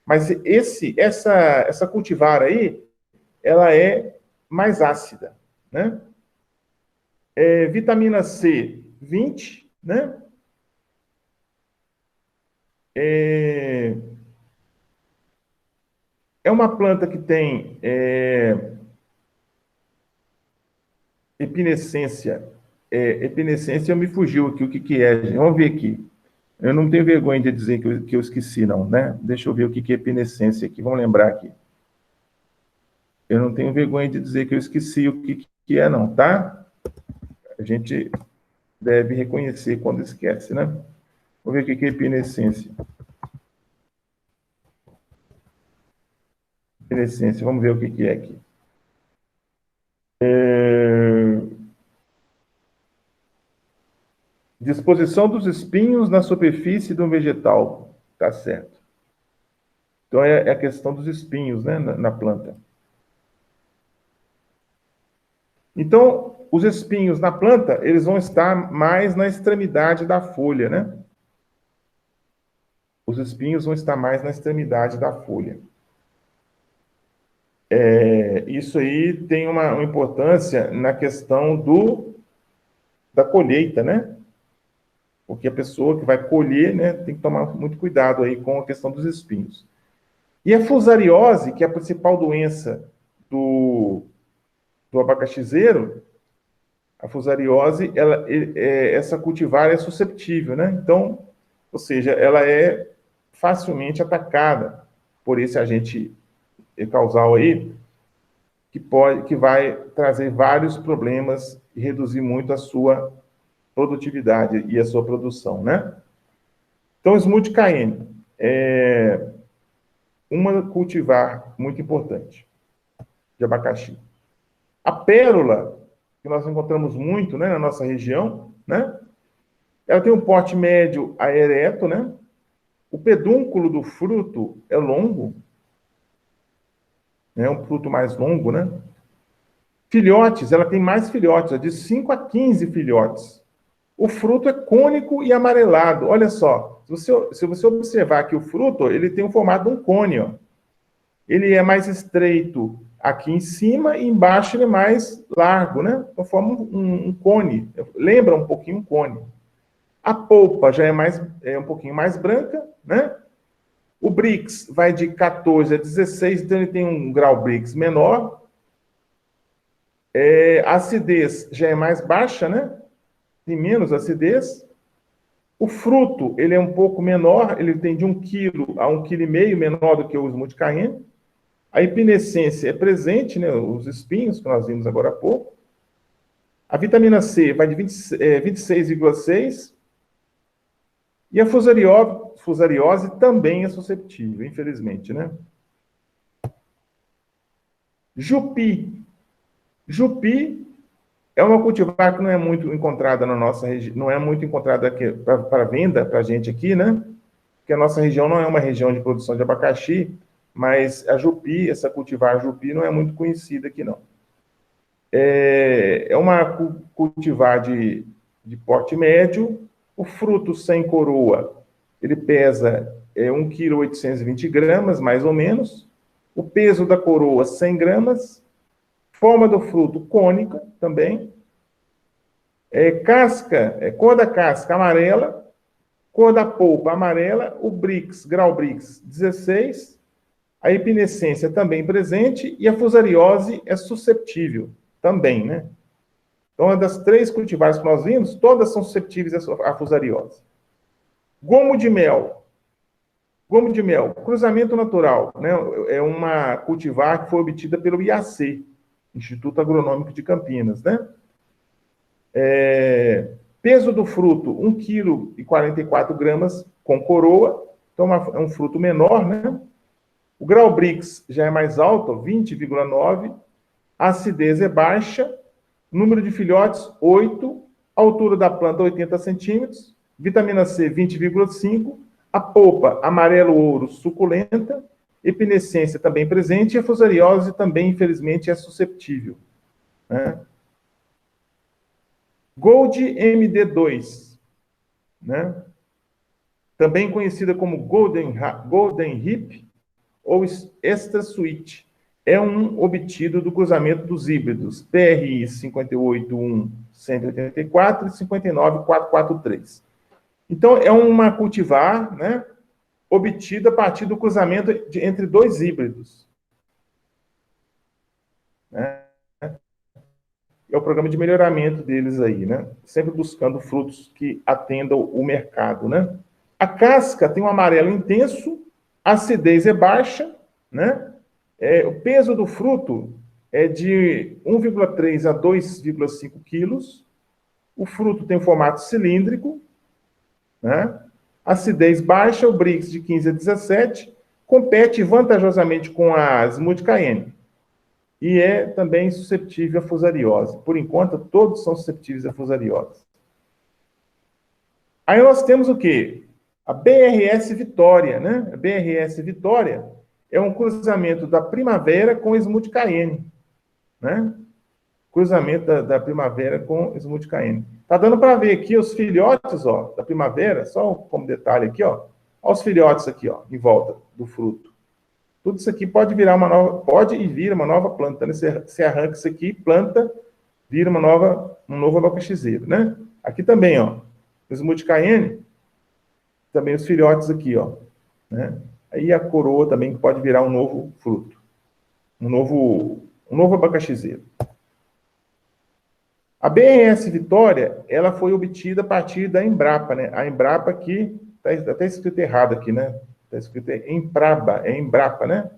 Mas essa cultivar aí, ela é mais ácida, né? Vitamina C, 20, né? É uma planta que tem epinescência. Epinescência me fugiu aqui, o que é, gente? Vamos ver aqui. Eu não tenho vergonha de dizer que eu esqueci, não, né? Deixa eu ver o que é epinescência aqui, vamos lembrar aqui. Eu não tenho vergonha de dizer que eu esqueci o que é, não, tá? A gente deve reconhecer quando esquece, né? Vamos ver o que é epinescência. Epinescência, vamos ver o que é aqui. Disposição dos espinhos na superfície do vegetal. Tá certo. Então, é a questão dos espinhos, né, na planta. Então, os espinhos na planta, eles vão estar mais na extremidade da folha, né? Os espinhos vão estar mais na extremidade da folha. Isso aí tem uma importância na questão da colheita, né? Porque a pessoa que vai colher, né, tem que tomar muito cuidado aí com a questão dos espinhos. E a fusariose, que é a principal doença do abacaxizeiro, a fusariose, essa cultivar é susceptível, né? Então, ou seja, ela é facilmente atacada por esse agente causal aí, que vai trazer vários problemas e reduzir muito a sua produtividade e a sua produção, né? Então, Smooth Cayenne é uma cultivar muito importante de abacaxi. A pérola, que nós encontramos muito, né, na nossa região, né? Ela tem um porte médio a ereto, né? O pedúnculo do fruto é longo, né? Um fruto mais longo, né? Filhotes, ela tem mais filhotes, de 5 a 15 filhotes. O fruto é cônico e amarelado. Olha só, se você observar que o fruto, ele tem o formato de um cone, ó. Ele é mais estreito aqui em cima e embaixo ele é mais largo, né? Então forma um cone, lembra um pouquinho um cone. A polpa já é um pouquinho mais branca, né? O Brix vai de 14 a 16, então ele tem um grau Brix menor. A acidez já é mais baixa, né? Tem menos acidez. O fruto, ele é um pouco menor, ele tem de 1 kg a 1,5 kg menor do que o Smooth Cayenne. A epinescência é presente, né? Os espinhos, que nós vimos agora há pouco. A vitamina C vai de 26,6. E a fusariose também é susceptível, infelizmente, né? Jupi. Jupi é uma cultivar que não é muito encontrada na nossa região, não é muito encontrada para venda para a gente aqui, né? Porque a nossa região não é uma região de produção de abacaxi, mas a Jupi, essa cultivar Jupi, não é muito conhecida aqui, não. É uma cultivar de porte médio. O fruto sem coroa, ele pesa 1,820 kg, mais ou menos. O peso da coroa, 100 gramas. Forma do fruto, cônica, também. Cor da casca, amarela. Cor da polpa, amarela. O Brix, grau Brix, 16. A epinescência também presente. E a fusariose é susceptível também, né? Então, das 3 cultivares que nós vimos, todas são susceptíveis à fusariose. Gomo de mel. Gomo de mel, cruzamento natural, né? É uma cultivar que foi obtida pelo IAC, Instituto Agronômico de Campinas, né? Peso do fruto, 1,44 kg com coroa, então é um fruto menor, né? O grau Brix já é mais alto, 20,9. A acidez é baixa. Número de filhotes, 8. Altura da planta, 80 centímetros. Vitamina C, 20,5. A polpa, amarelo-ouro, suculenta. Epinescência também presente. E a fusariose também, infelizmente, é susceptível, né? Gold MD2, né? Também conhecida como Golden Hip ou Extra Sweet. É um obtido do cruzamento dos híbridos PRI 58.1.184 e 59.443. Então, é uma cultivar, né, obtida a partir do cruzamento entre 2 híbridos, né? É o programa de melhoramento deles aí, né? Sempre buscando frutos que atendam o mercado, né? A casca tem um amarelo intenso, a acidez é baixa, né? O peso do fruto é de 1,3 a 2,5 quilos. O fruto tem formato cilíndrico, né? Acidez baixa, o Brix de 15 a 17. Compete vantajosamente com a Smooth Cayenne. E é também susceptível à fusariose. Por enquanto, todos são susceptíveis à fusariose. Aí nós temos o quê? A BRS Vitória, né? A BRS Vitória é um cruzamento da primavera com Smooth Cayenne, né? Cruzamento da primavera com Smooth Cayenne. Tá dando para ver aqui os filhotes, ó, da primavera, só como detalhe aqui, ó. Olha os filhotes aqui, ó, em volta do fruto. Tudo isso aqui pode virar uma nova, pode e vira uma nova planta, né? Você arranca isso aqui, planta, vira um novo abacaxizeiro, né? Aqui também, ó, o Smooth Cayenne, também os filhotes aqui, ó, né? Aí a coroa também pode virar um novo fruto, um novo abacaxizeiro. A BRS Vitória, ela foi obtida a partir da Embrapa, né? A Embrapa aqui, tá até escrito errado aqui, né? Está escrito Embrapa, é Embrapa, né?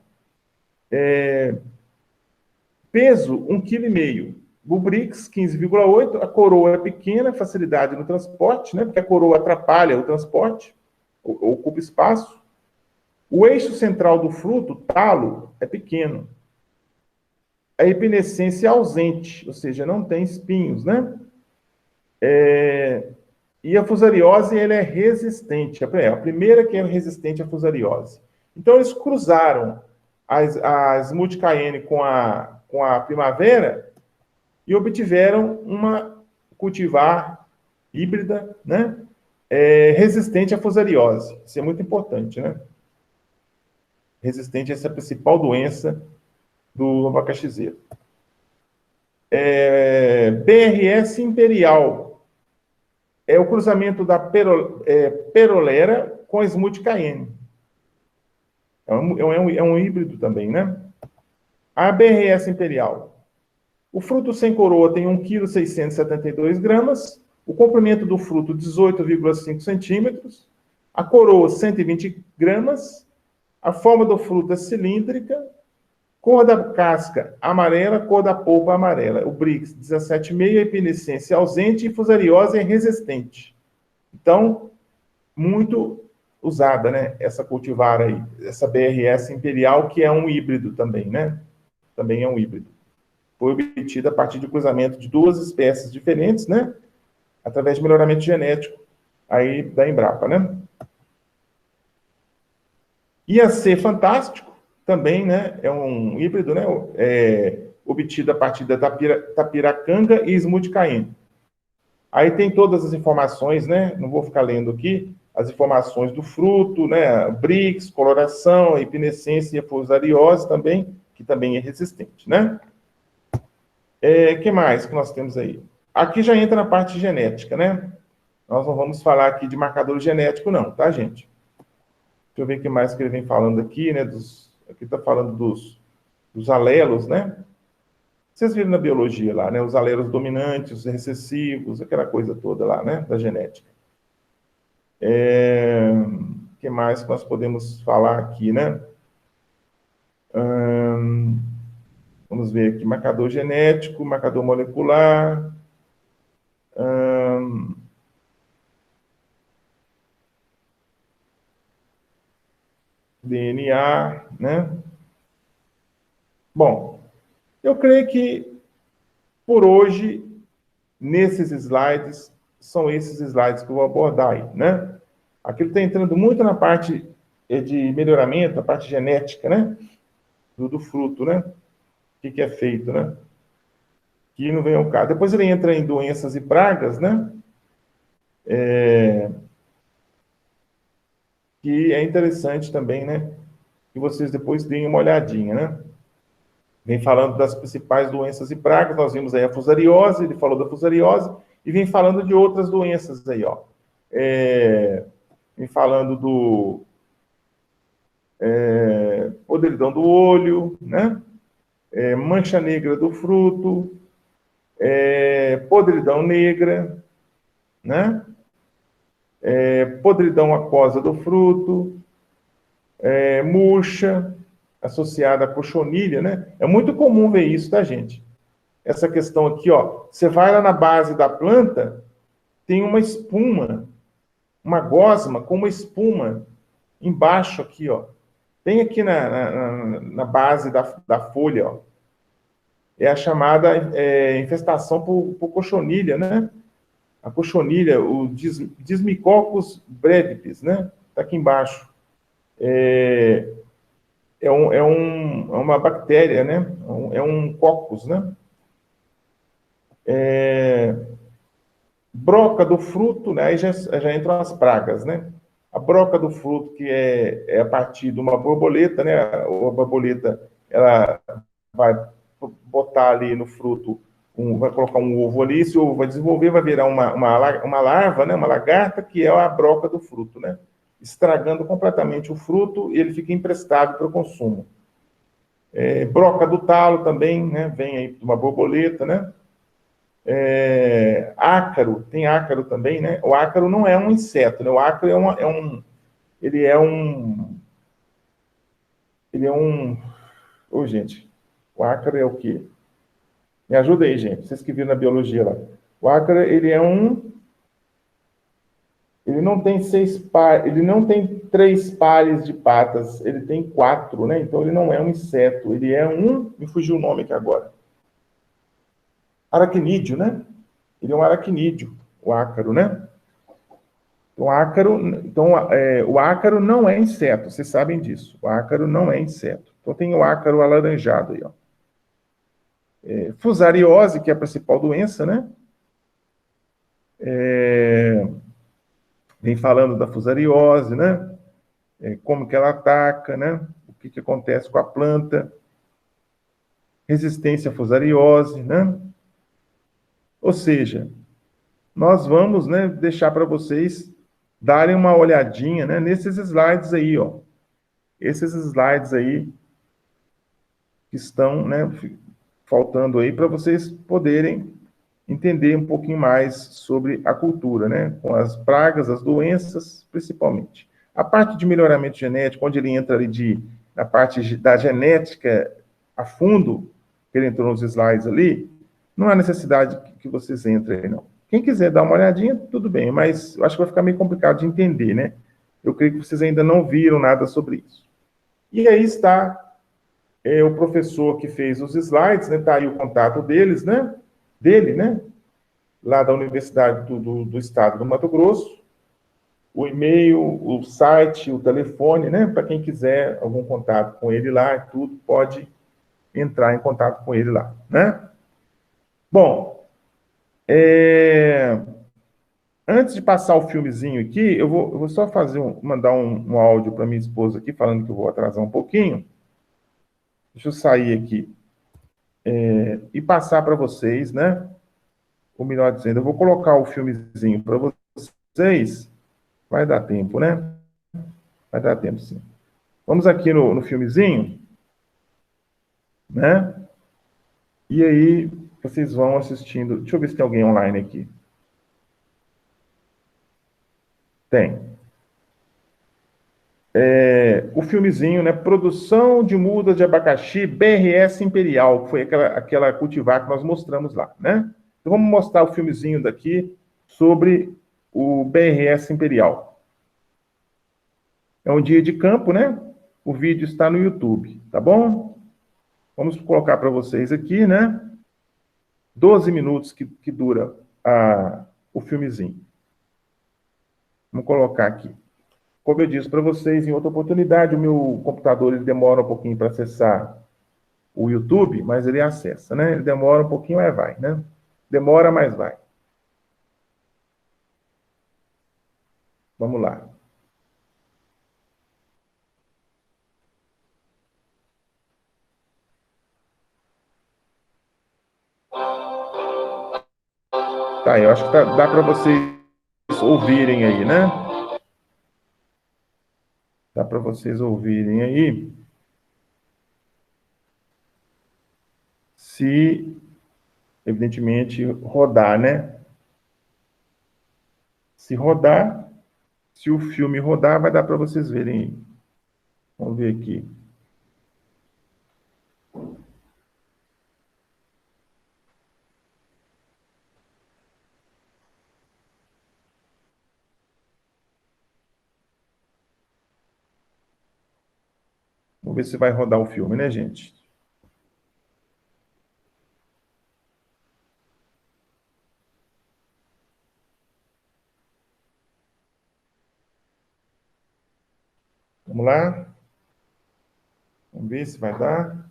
Peso, 1,5 kg. O Brix, 15,8. A coroa é pequena, facilidade no transporte, né? Porque a coroa atrapalha o transporte, ocupa espaço. O eixo central do fruto, talo, é pequeno. A epinescência é ausente, ou seja, não tem espinhos, né? E a fusariose, ela é resistente. A primeira que é resistente à fusariose. Então, eles cruzaram a Smooth Cayenne com a primavera e obtiveram uma cultivar híbrida, né? Resistente à fusariose. Isso é muito importante, né? Resistente a essa principal doença do abacaxizeiro. BRS Imperial. É o cruzamento da Perolera com a Smooth Cayenne. É um híbrido também, né? A BRS Imperial. O fruto sem coroa tem 1,672 kg. O comprimento do fruto, 18,5 centímetros. A coroa, 120 gramas. A forma do fruto é cilíndrica. Cor da casca amarela, cor da polpa amarela. O Brix 17,5, a epinescência ausente e fusariose é resistente. Então, muito usada, né? Essa cultivar aí, essa BRS Imperial, que é um híbrido também, né? Também é um híbrido. Foi obtida a partir de cruzamento de duas espécies diferentes, né? Através de melhoramento genético aí da Embrapa, né? IAC Fantástico, também, né? É um híbrido, né? Obtido a partir da tapiracanga e smuticaína. Aí tem todas as informações, né? Não vou ficar lendo aqui, as informações do fruto, né? Brix, coloração, epinescência e fusariose também, que também é resistente, né? Que mais que nós temos aí? Aqui já entra na parte genética, né? Nós não vamos falar aqui de marcador genético, não, tá, gente? Deixa eu ver o que mais que ele vem falando aqui, né? Aqui está falando dos alelos, né? Vocês viram na biologia lá, né? Os alelos dominantes, os recessivos, aquela coisa toda lá, né? Da genética. O que mais que nós podemos falar aqui, né? Vamos ver aqui, marcador genético, marcador molecular. DNA, né? Bom, eu creio que, por hoje, nesses slides, são esses slides que eu vou abordar aí, né? Aqui ele está entrando muito na parte de melhoramento, a parte genética, né? Do fruto, né? O que é feito, né? Que não vem ao caso. Depois ele entra em doenças e pragas, né? Que é interessante também, né? Que vocês depois deem uma olhadinha, né? Vem falando das principais doenças e pragas, nós vimos aí a fusariose, ele falou da fusariose, e vem falando de outras doenças aí, ó. Vem falando do podridão do olho, né? Mancha negra do fruto, podridão negra, né? Podridão aquosa do fruto, murcha, associada à cochonilha, né? É muito comum ver isso, tá, gente? Essa questão aqui, ó. Você vai lá na base da planta, tem uma espuma, uma gosma com uma espuma embaixo aqui, ó. Tem aqui na base da folha, ó. É a chamada infestação por cochonilha, né? A cochonilha, o Dismicoccus brevidipes, né? Tá aqui embaixo. É uma bactéria, né? É um coccus, né? Broca do fruto, né? Aí já entram as pragas, né? A broca do fruto, que é a partir de uma borboleta, né? A borboleta, ela vai botar ali no fruto, vai colocar um ovo ali, esse ovo vai desenvolver, vai virar uma larva, né? Uma lagarta, que é a broca do fruto, né? Estragando completamente o fruto e ele fica imprestável para o consumo. Broca do talo também, né? Vem aí de uma borboleta, né? Ácaro, tem ácaro também, né? O ácaro não é um inseto, né? O ácaro ele é um... Ô, gente, o ácaro é o quê? Me ajuda aí, gente, vocês que viram na biologia lá. O ácaro, ele não tem ele não tem 3 pares de patas, ele tem 4, né? Então ele não é um inseto, ele é me fugiu o nome aqui agora. Aracnídeo, né? Ele é um aracnídeo, o ácaro, né? O ácaro não é inseto, vocês sabem disso. O ácaro não é inseto. Então tem o ácaro alaranjado aí, ó. Fusariose, que é a principal doença, né? Vem falando da fusariose, né? Como que ela ataca, né? O que acontece com a planta. Resistência à fusariose, né? Ou seja, nós vamos, né, deixar para vocês darem uma olhadinha, né, nesses slides aí, ó. Esses slides aí que estão, né, faltando aí para vocês poderem entender um pouquinho mais sobre a cultura, né, com as pragas, as doenças, principalmente. A parte de melhoramento genético, onde ele entra ali na parte da genética a fundo, que ele entrou nos slides ali, não há necessidade que vocês entrem aí, não. Quem quiser dar uma olhadinha, tudo bem, mas eu acho que vai ficar meio complicado de entender, né? Eu creio que vocês ainda não viram nada sobre isso. E aí está o professor que fez os slides, né? Está aí o contato deles, né? Dele, né? Lá da Universidade do Estado do Mato Grosso. O e-mail, o site, o telefone, né? Para quem quiser algum contato com ele lá, tudo, pode entrar em contato com ele lá, né? Bom, antes de passar o filmezinho aqui, eu vou só mandar um áudio para minha esposa aqui, falando que eu vou atrasar um pouquinho. Deixa eu sair aqui e passar para vocês, né? Ou melhor dizendo, eu vou colocar o filmezinho para vocês. Vai dar tempo, né? Vai dar tempo, sim. Vamos aqui no filmezinho, né? E aí, vocês vão assistindo. Deixa eu ver se tem alguém online aqui. Tem. O filmezinho, né? Produção de muda de abacaxi BRS Imperial, que foi aquela cultivar que nós mostramos lá, né? Então, vamos mostrar o filmezinho daqui sobre o BRS Imperial. É um dia de campo, né? O vídeo está no YouTube, tá bom? Vamos colocar para vocês aqui, né? 12 minutos que dura o filmezinho. Vamos colocar aqui. Como eu disse para vocês em outra oportunidade, o meu computador ele demora um pouquinho para acessar o YouTube, mas ele acessa, né? Ele demora um pouquinho, mas vai, né? Demora, mas vai. Vamos lá. Tá, eu acho que dá para vocês ouvirem aí, né? Dá para vocês ouvirem aí. Se, evidentemente, rodar, né? Se rodar, se o filme rodar, vai dar para vocês verem aí. Vamos ver aqui. Vamos ver se vai rodar o filme, né, gente? Vamos lá. Vamos ver se vai dar.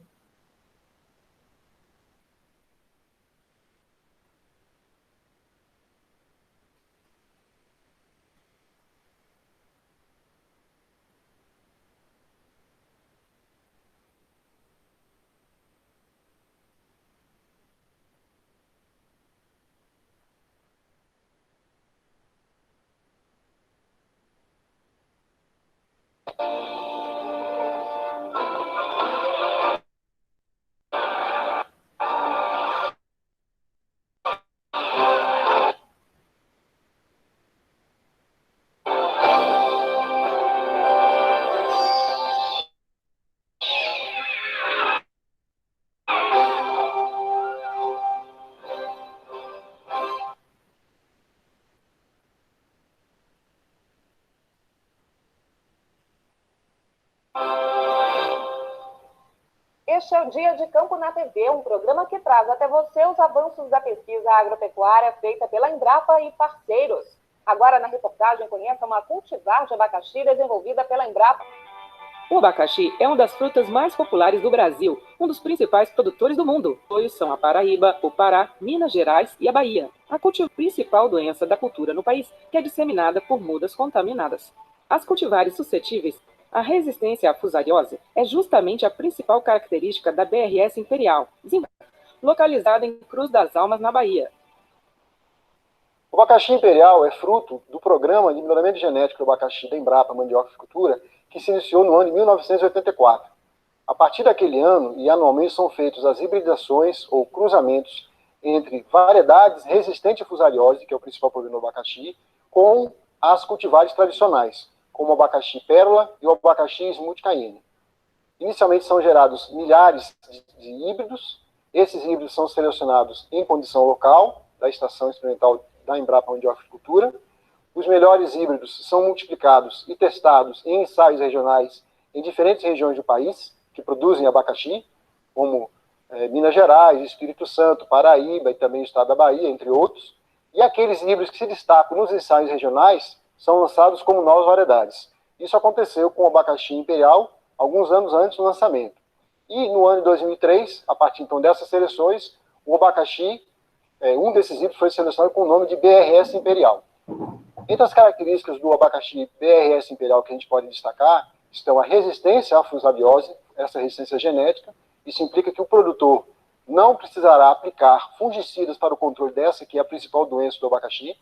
Este é o Dia de Campo na TV, um programa que traz até você os avanços da pesquisa agropecuária feita pela Embrapa e parceiros. Agora, na reportagem, conheça uma cultivar de abacaxi desenvolvida pela Embrapa.
O abacaxi é uma das frutas mais populares do Brasil, um dos principais produtores do mundo. Hoje são a Paraíba, o Pará, Minas Gerais e a Bahia. A principal doença da cultura no país, que é disseminada por mudas contaminadas. As cultivares suscetíveis à resistência à fusariose é justamente a principal característica da BRS Imperial, localizada em Cruz das Almas, na Bahia.
O abacaxi imperial é fruto do programa de melhoramento genético do abacaxi da Embrapa Mandioca e Cultura, que se iniciou no ano de 1984. A partir daquele ano, e anualmente são feitos as hibridações ou cruzamentos entre variedades resistentes à fusariose, que é o principal problema do abacaxi, com as cultivares tradicionais, como o abacaxi pérola e o abacaxi smooth cayenne. Inicialmente são gerados milhares de híbridos. Esses híbridos são selecionados em condição local, da Estação Experimental da Embrapa Mandioca e Agricultura. Os melhores híbridos são multiplicados e testados em ensaios regionais em diferentes regiões do país que produzem abacaxi, como Minas Gerais, Espírito Santo, Paraíba e também o estado da Bahia, entre outros. E aqueles híbridos que se destacam nos ensaios regionais são lançados como novas variedades. Isso aconteceu com o abacaxi imperial alguns anos antes do lançamento. E no ano de 2003, a partir então dessas seleções, o abacaxi, um desses híbridos foi selecionado com o nome de BRS Imperial. Entre as características do abacaxi BRS Imperial que a gente pode destacar estão a resistência à fusariose, essa resistência genética. Isso implica que o produtor não precisará aplicar fungicidas para o controle dessa, que é a principal doença do abacaxi.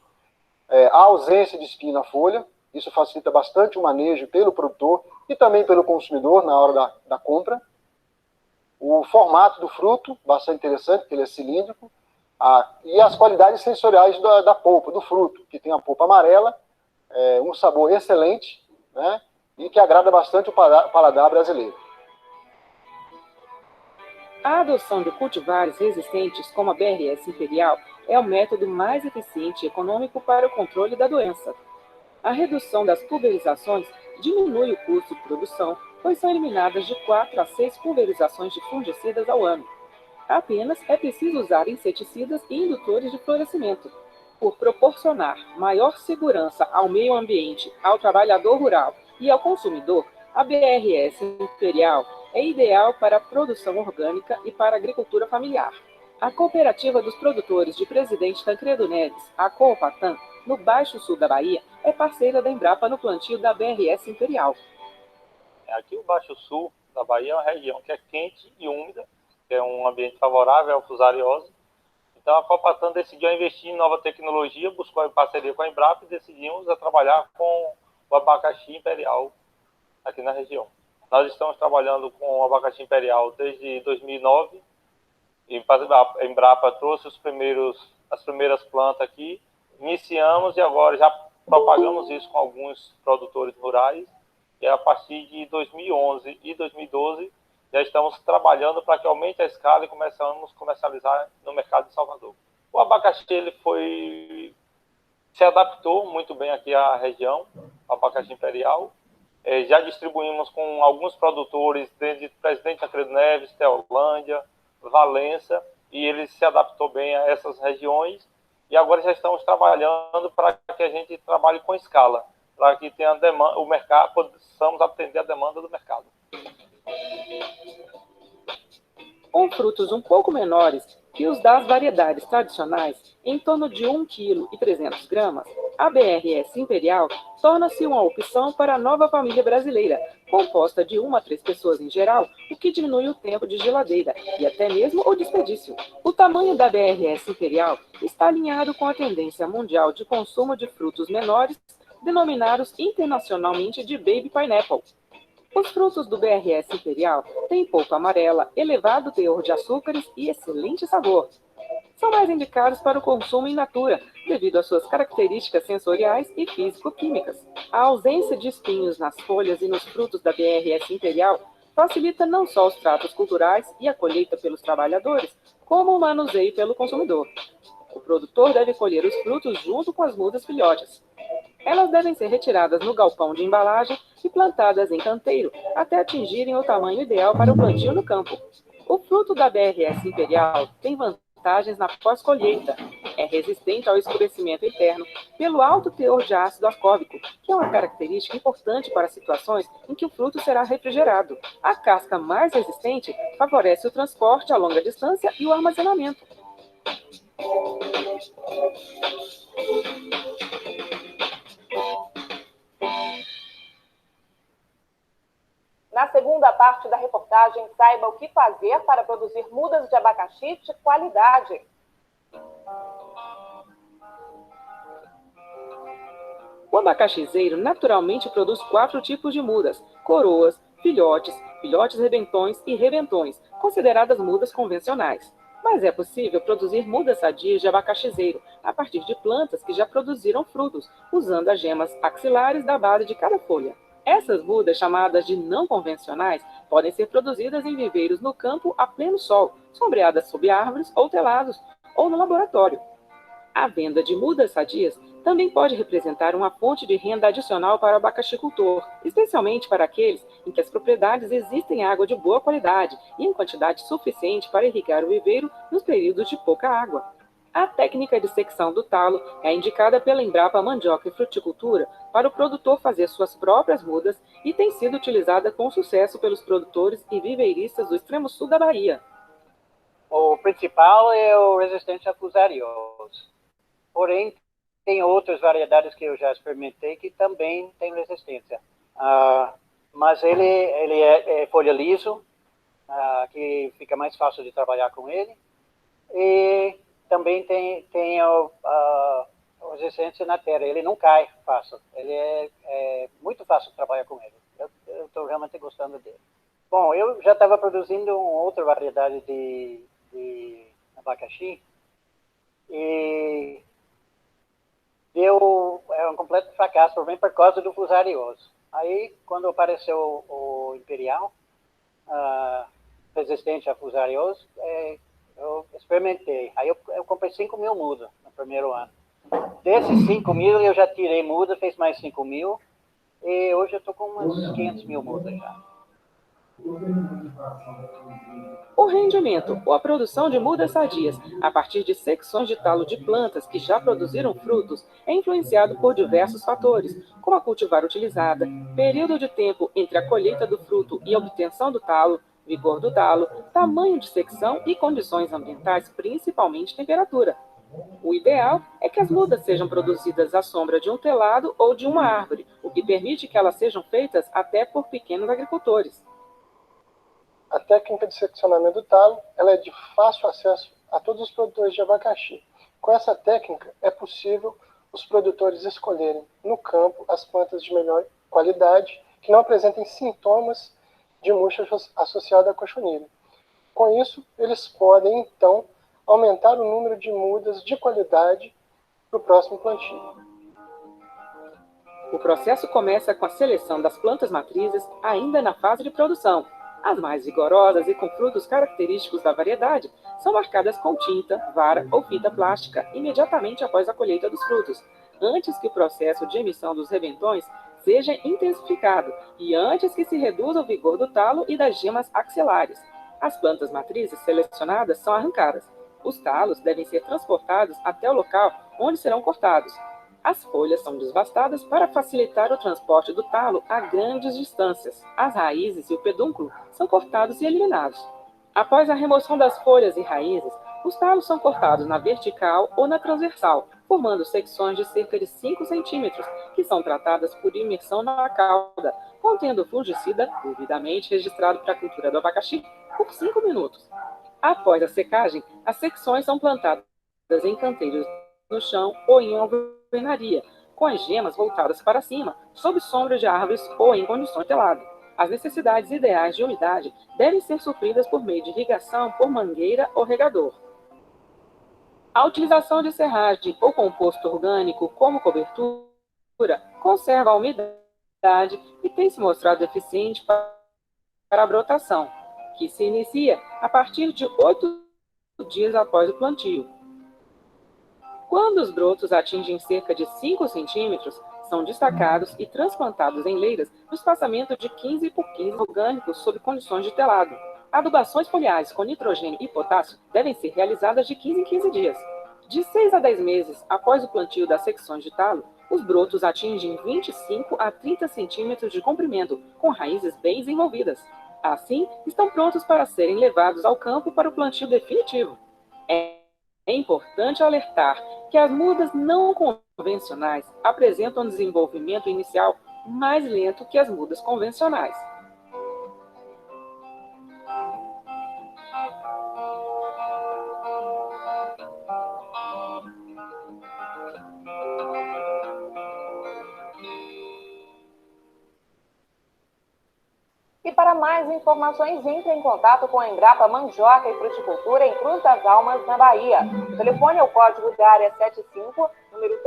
A ausência de espinho na folha, isso facilita bastante o manejo pelo produtor e também pelo consumidor na hora da compra. O formato do fruto, bastante interessante, porque ele é cilíndrico. E as qualidades sensoriais da polpa, do fruto, que tem a polpa amarela, um sabor excelente, né, e que agrada bastante o paladar brasileiro.
A adoção de cultivares resistentes como a BRS Imperial é o método mais eficiente e econômico para o controle da doença. A redução das pulverizações diminui o custo de produção, pois são eliminadas de 4 a 6 pulverizações de fungicidas ao ano. Apenas é preciso usar inseticidas e indutores de florescimento. Por proporcionar maior segurança ao meio ambiente, ao trabalhador rural e ao consumidor, a BRS Imperial é ideal para a produção orgânica e para a agricultura familiar. A Cooperativa dos Produtores de Presidente Tancredo Neves, a Coopatan, no Baixo Sul da Bahia, é parceira da Embrapa no plantio da BRS Imperial.
Aqui o Baixo Sul da Bahia é uma região que é quente e úmida, que é um ambiente favorável à fusariose. Então a Coopatan decidiu investir em nova tecnologia, buscou em parceria com a Embrapa e decidimos trabalhar com o abacaxi imperial aqui na região. Nós estamos trabalhando com o abacaxi imperial desde 2009 e a Embrapa trouxe as primeiras plantas aqui, iniciamos e agora já propagamos isso com alguns produtores rurais e a partir de 2011 e 2012 já estamos trabalhando para que aumente a escala e começamos a comercializar no mercado de Salvador. O abacaxi ele se adaptou muito bem aqui à região, o abacaxi imperial. Já distribuímos com alguns produtores, desde Presidente Tancredo Neves, Teolândia, Valença, e ele se adaptou bem a essas regiões. E agora já estamos trabalhando para que a gente trabalhe com escala, para que tenha demanda, o mercado, possamos atender a demanda do mercado.
Com frutos um pouco menores que os das variedades tradicionais, em torno de 1,3 kg, a BRS Imperial torna-se uma opção para a nova família brasileira, composta de 1 a 3 pessoas em geral, o que diminui o tempo de geladeira e até mesmo o desperdício. O tamanho da BRS Imperial está alinhado com a tendência mundial de consumo de frutos menores, denominados internacionalmente de Baby Pineapple. Os frutos do BRS Imperial têm polpa amarela, elevado teor de açúcares e excelente sabor. São mais indicados para o consumo in natura, devido às suas características sensoriais e físico-químicas. A ausência de espinhos nas folhas e nos frutos da BRS Imperial facilita não só os tratos culturais e a colheita pelos trabalhadores, como o manuseio pelo consumidor. O produtor deve colher os frutos junto com as mudas filhotes. Elas devem ser retiradas no galpão de embalagem e plantadas em canteiro, até atingirem o tamanho ideal para o plantio no campo. O fruto da BRS Imperial tem vantagens na pós-colheita. É resistente ao escurecimento interno pelo alto teor de ácido ascórbico, que é uma característica importante para situações em que o fruto será refrigerado. A casca mais resistente favorece o transporte a longa distância e o armazenamento.
Na segunda parte da reportagem, saiba o que fazer para produzir mudas de abacaxi de qualidade.
O abacaxizeiro naturalmente produz 4 tipos de mudas: coroas, filhotes, filhotes rebentões e rebentões, consideradas mudas convencionais. Mas é possível produzir mudas sadias de abacaxizeiro a partir de plantas que já produziram frutos, usando as gemas axilares da base de cada folha. Essas mudas, chamadas de não convencionais, podem ser produzidas em viveiros no campo a pleno sol, sombreadas sob árvores ou telados, ou no laboratório. A venda de mudas sadias também pode representar uma fonte de renda adicional para o abacaxicultor, especialmente para aqueles em que as propriedades existem água de boa qualidade e em quantidade suficiente para irrigar o viveiro nos períodos de pouca água. A técnica de secção do talo é indicada pela Embrapa Mandioca e Fruticultura para o produtor fazer suas próprias mudas e tem sido utilizada com sucesso pelos produtores e viveiristas do extremo sul da Bahia.
O principal é o resistente a fusariose. Porém, tem outras variedades que eu já experimentei que também têm resistência. Mas ele é folha liso, que fica mais fácil de trabalhar com ele. E também tem a resistência na terra. Ele não cai fácil. Ele é muito fácil de trabalhar com ele. Eu estou realmente gostando dele. Bom, eu já estava produzindo uma outra variedade de abacaxi e deu um completo fracasso por causa do fusarioso. Aí, quando apareceu o Imperial, resistente a fusarioso, eu experimentei. Aí eu comprei 5.000 mudas no primeiro ano. Desses 5.000, eu já tirei muda, fez mais 5.000, e hoje eu estou com umas 500.000 mudas já.
O rendimento ou a produção de mudas sadias a partir de secções de talo de plantas que já produziram frutos é influenciado por diversos fatores, como a cultivar utilizada, período de tempo entre a colheita do fruto e a obtenção do talo, vigor do talo, tamanho de secção e condições ambientais, principalmente temperatura. O ideal é que as mudas sejam produzidas à sombra de um telado ou de uma árvore, o que permite que elas sejam feitas até por pequenos agricultores.
A técnica de seccionamento do talo ela é de fácil acesso a todos os produtores de abacaxi. Com essa técnica, é possível os produtores escolherem no campo as plantas de melhor qualidade que não apresentem sintomas de murcha associada à cochonilha. Com isso, eles podem, então, aumentar o número de mudas de qualidade para o próximo plantio.
O processo começa com a seleção das plantas matrizes ainda na fase de produção. As mais vigorosas e com frutos característicos da variedade são marcadas com tinta, vara ou fita plástica imediatamente após a colheita dos frutos, antes que o processo de emissão dos rebentões seja intensificado e antes que se reduza o vigor do talo e das gemas axilares. As plantas matrizes selecionadas são arrancadas. Os talos devem ser transportados até o local onde serão cortados. As folhas são desvastadas para facilitar o transporte do talo a grandes distâncias. As raízes e o pedúnculo são cortados e eliminados. Após a remoção das folhas e raízes, os talos são cortados na vertical ou na transversal, formando secções de cerca de 5 centímetros, que são tratadas por imersão na cauda, contendo fungicida, devidamente registrado para a cultura do abacaxi, por 5 minutos. Após a secagem, as secções são plantadas em canteiros no chão ou em alvenaria, com as gemas voltadas para cima, sob sombra de árvores ou em condições de telado. As necessidades ideais de umidade devem ser supridas por meio de irrigação por mangueira ou regador. A utilização de serragem ou composto orgânico como cobertura conserva a umidade e tem se mostrado eficiente para a brotação, que se inicia a partir de 8 dias após o plantio. Quando os brotos atingem cerca de 5 centímetros, são destacados e transplantados em leiras no espaçamento de 15 por 15 orgânicos sob condições de telado. Adubações foliares com nitrogênio e potássio devem ser realizadas de 15 em 15 dias. De 6 a 10 meses após o plantio das secções de talo, os brotos atingem 25 a 30 centímetros de comprimento, com raízes bem desenvolvidas. Assim, estão prontos para serem levados ao campo para o plantio definitivo. É importante alertar que as mudas não convencionais apresentam um desenvolvimento inicial mais lento que as mudas convencionais.
E para mais informações, entre em contato com a Embrapa Mandioca e Fruticultura em Cruz das Almas, na Bahia. O telefone é o código de área 75, número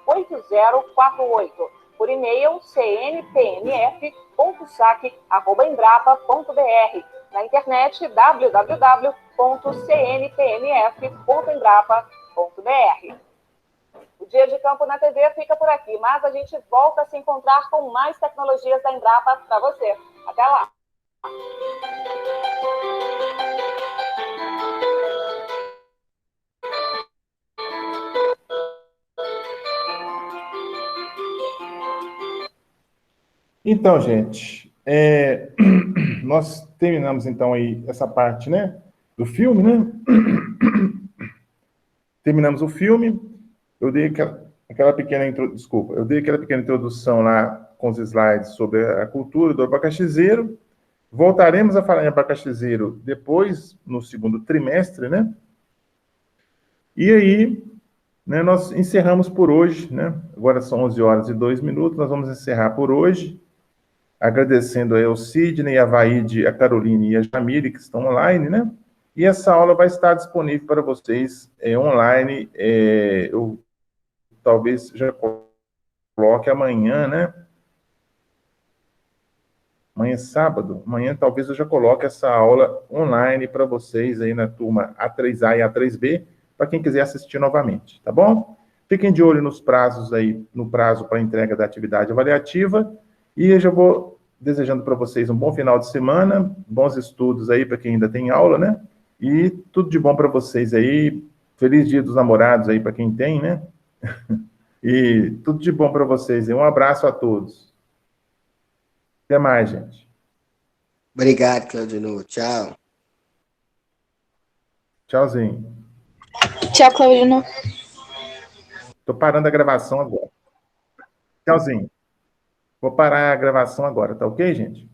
3312-8048. por e-mail cnpmf.sac@embrapa.br, na internet www.cnpmf.embrapa.br. O Dia de Campo na TV fica por aqui, mas a gente volta a se encontrar com mais tecnologias da Embrapa para você. Até lá!
Então, gente, nós terminamos então aí essa parte, né, do filme, né? Terminamos o filme. Eu dei aquela pequena introdução lá com os slides sobre a cultura do abacaxizeiro. Voltaremos a falar em abacaxizeiro depois, no segundo trimestre, né? E aí, né, nós encerramos por hoje, né? Agora são 11h02, nós vamos encerrar por hoje, agradecendo aí ao Sidney, a Vaide, a Caroline e a Jamile, que estão online, né? E essa aula vai estar disponível para vocês online. Eu talvez já coloque amanhã, né? Amanhã é sábado. Amanhã talvez eu já coloque essa aula online para vocês aí na turma A3A e A3B, para quem quiser assistir novamente, tá bom? Fiquem de olho nos prazos aí, no prazo para entrega da atividade avaliativa. E eu já vou desejando para vocês um bom final de semana, bons estudos aí para quem ainda tem aula, né? E tudo de bom para vocês aí. Feliz Dia dos Namorados aí para quem tem, né? E tudo de bom para vocês. Um abraço a todos. Até mais, gente.
Obrigado, Claudino. Tchau.
Tchauzinho.
Tchau, Claudino.
Tô parando a gravação agora. Tchauzinho. Vou parar a gravação agora, tá ok, gente?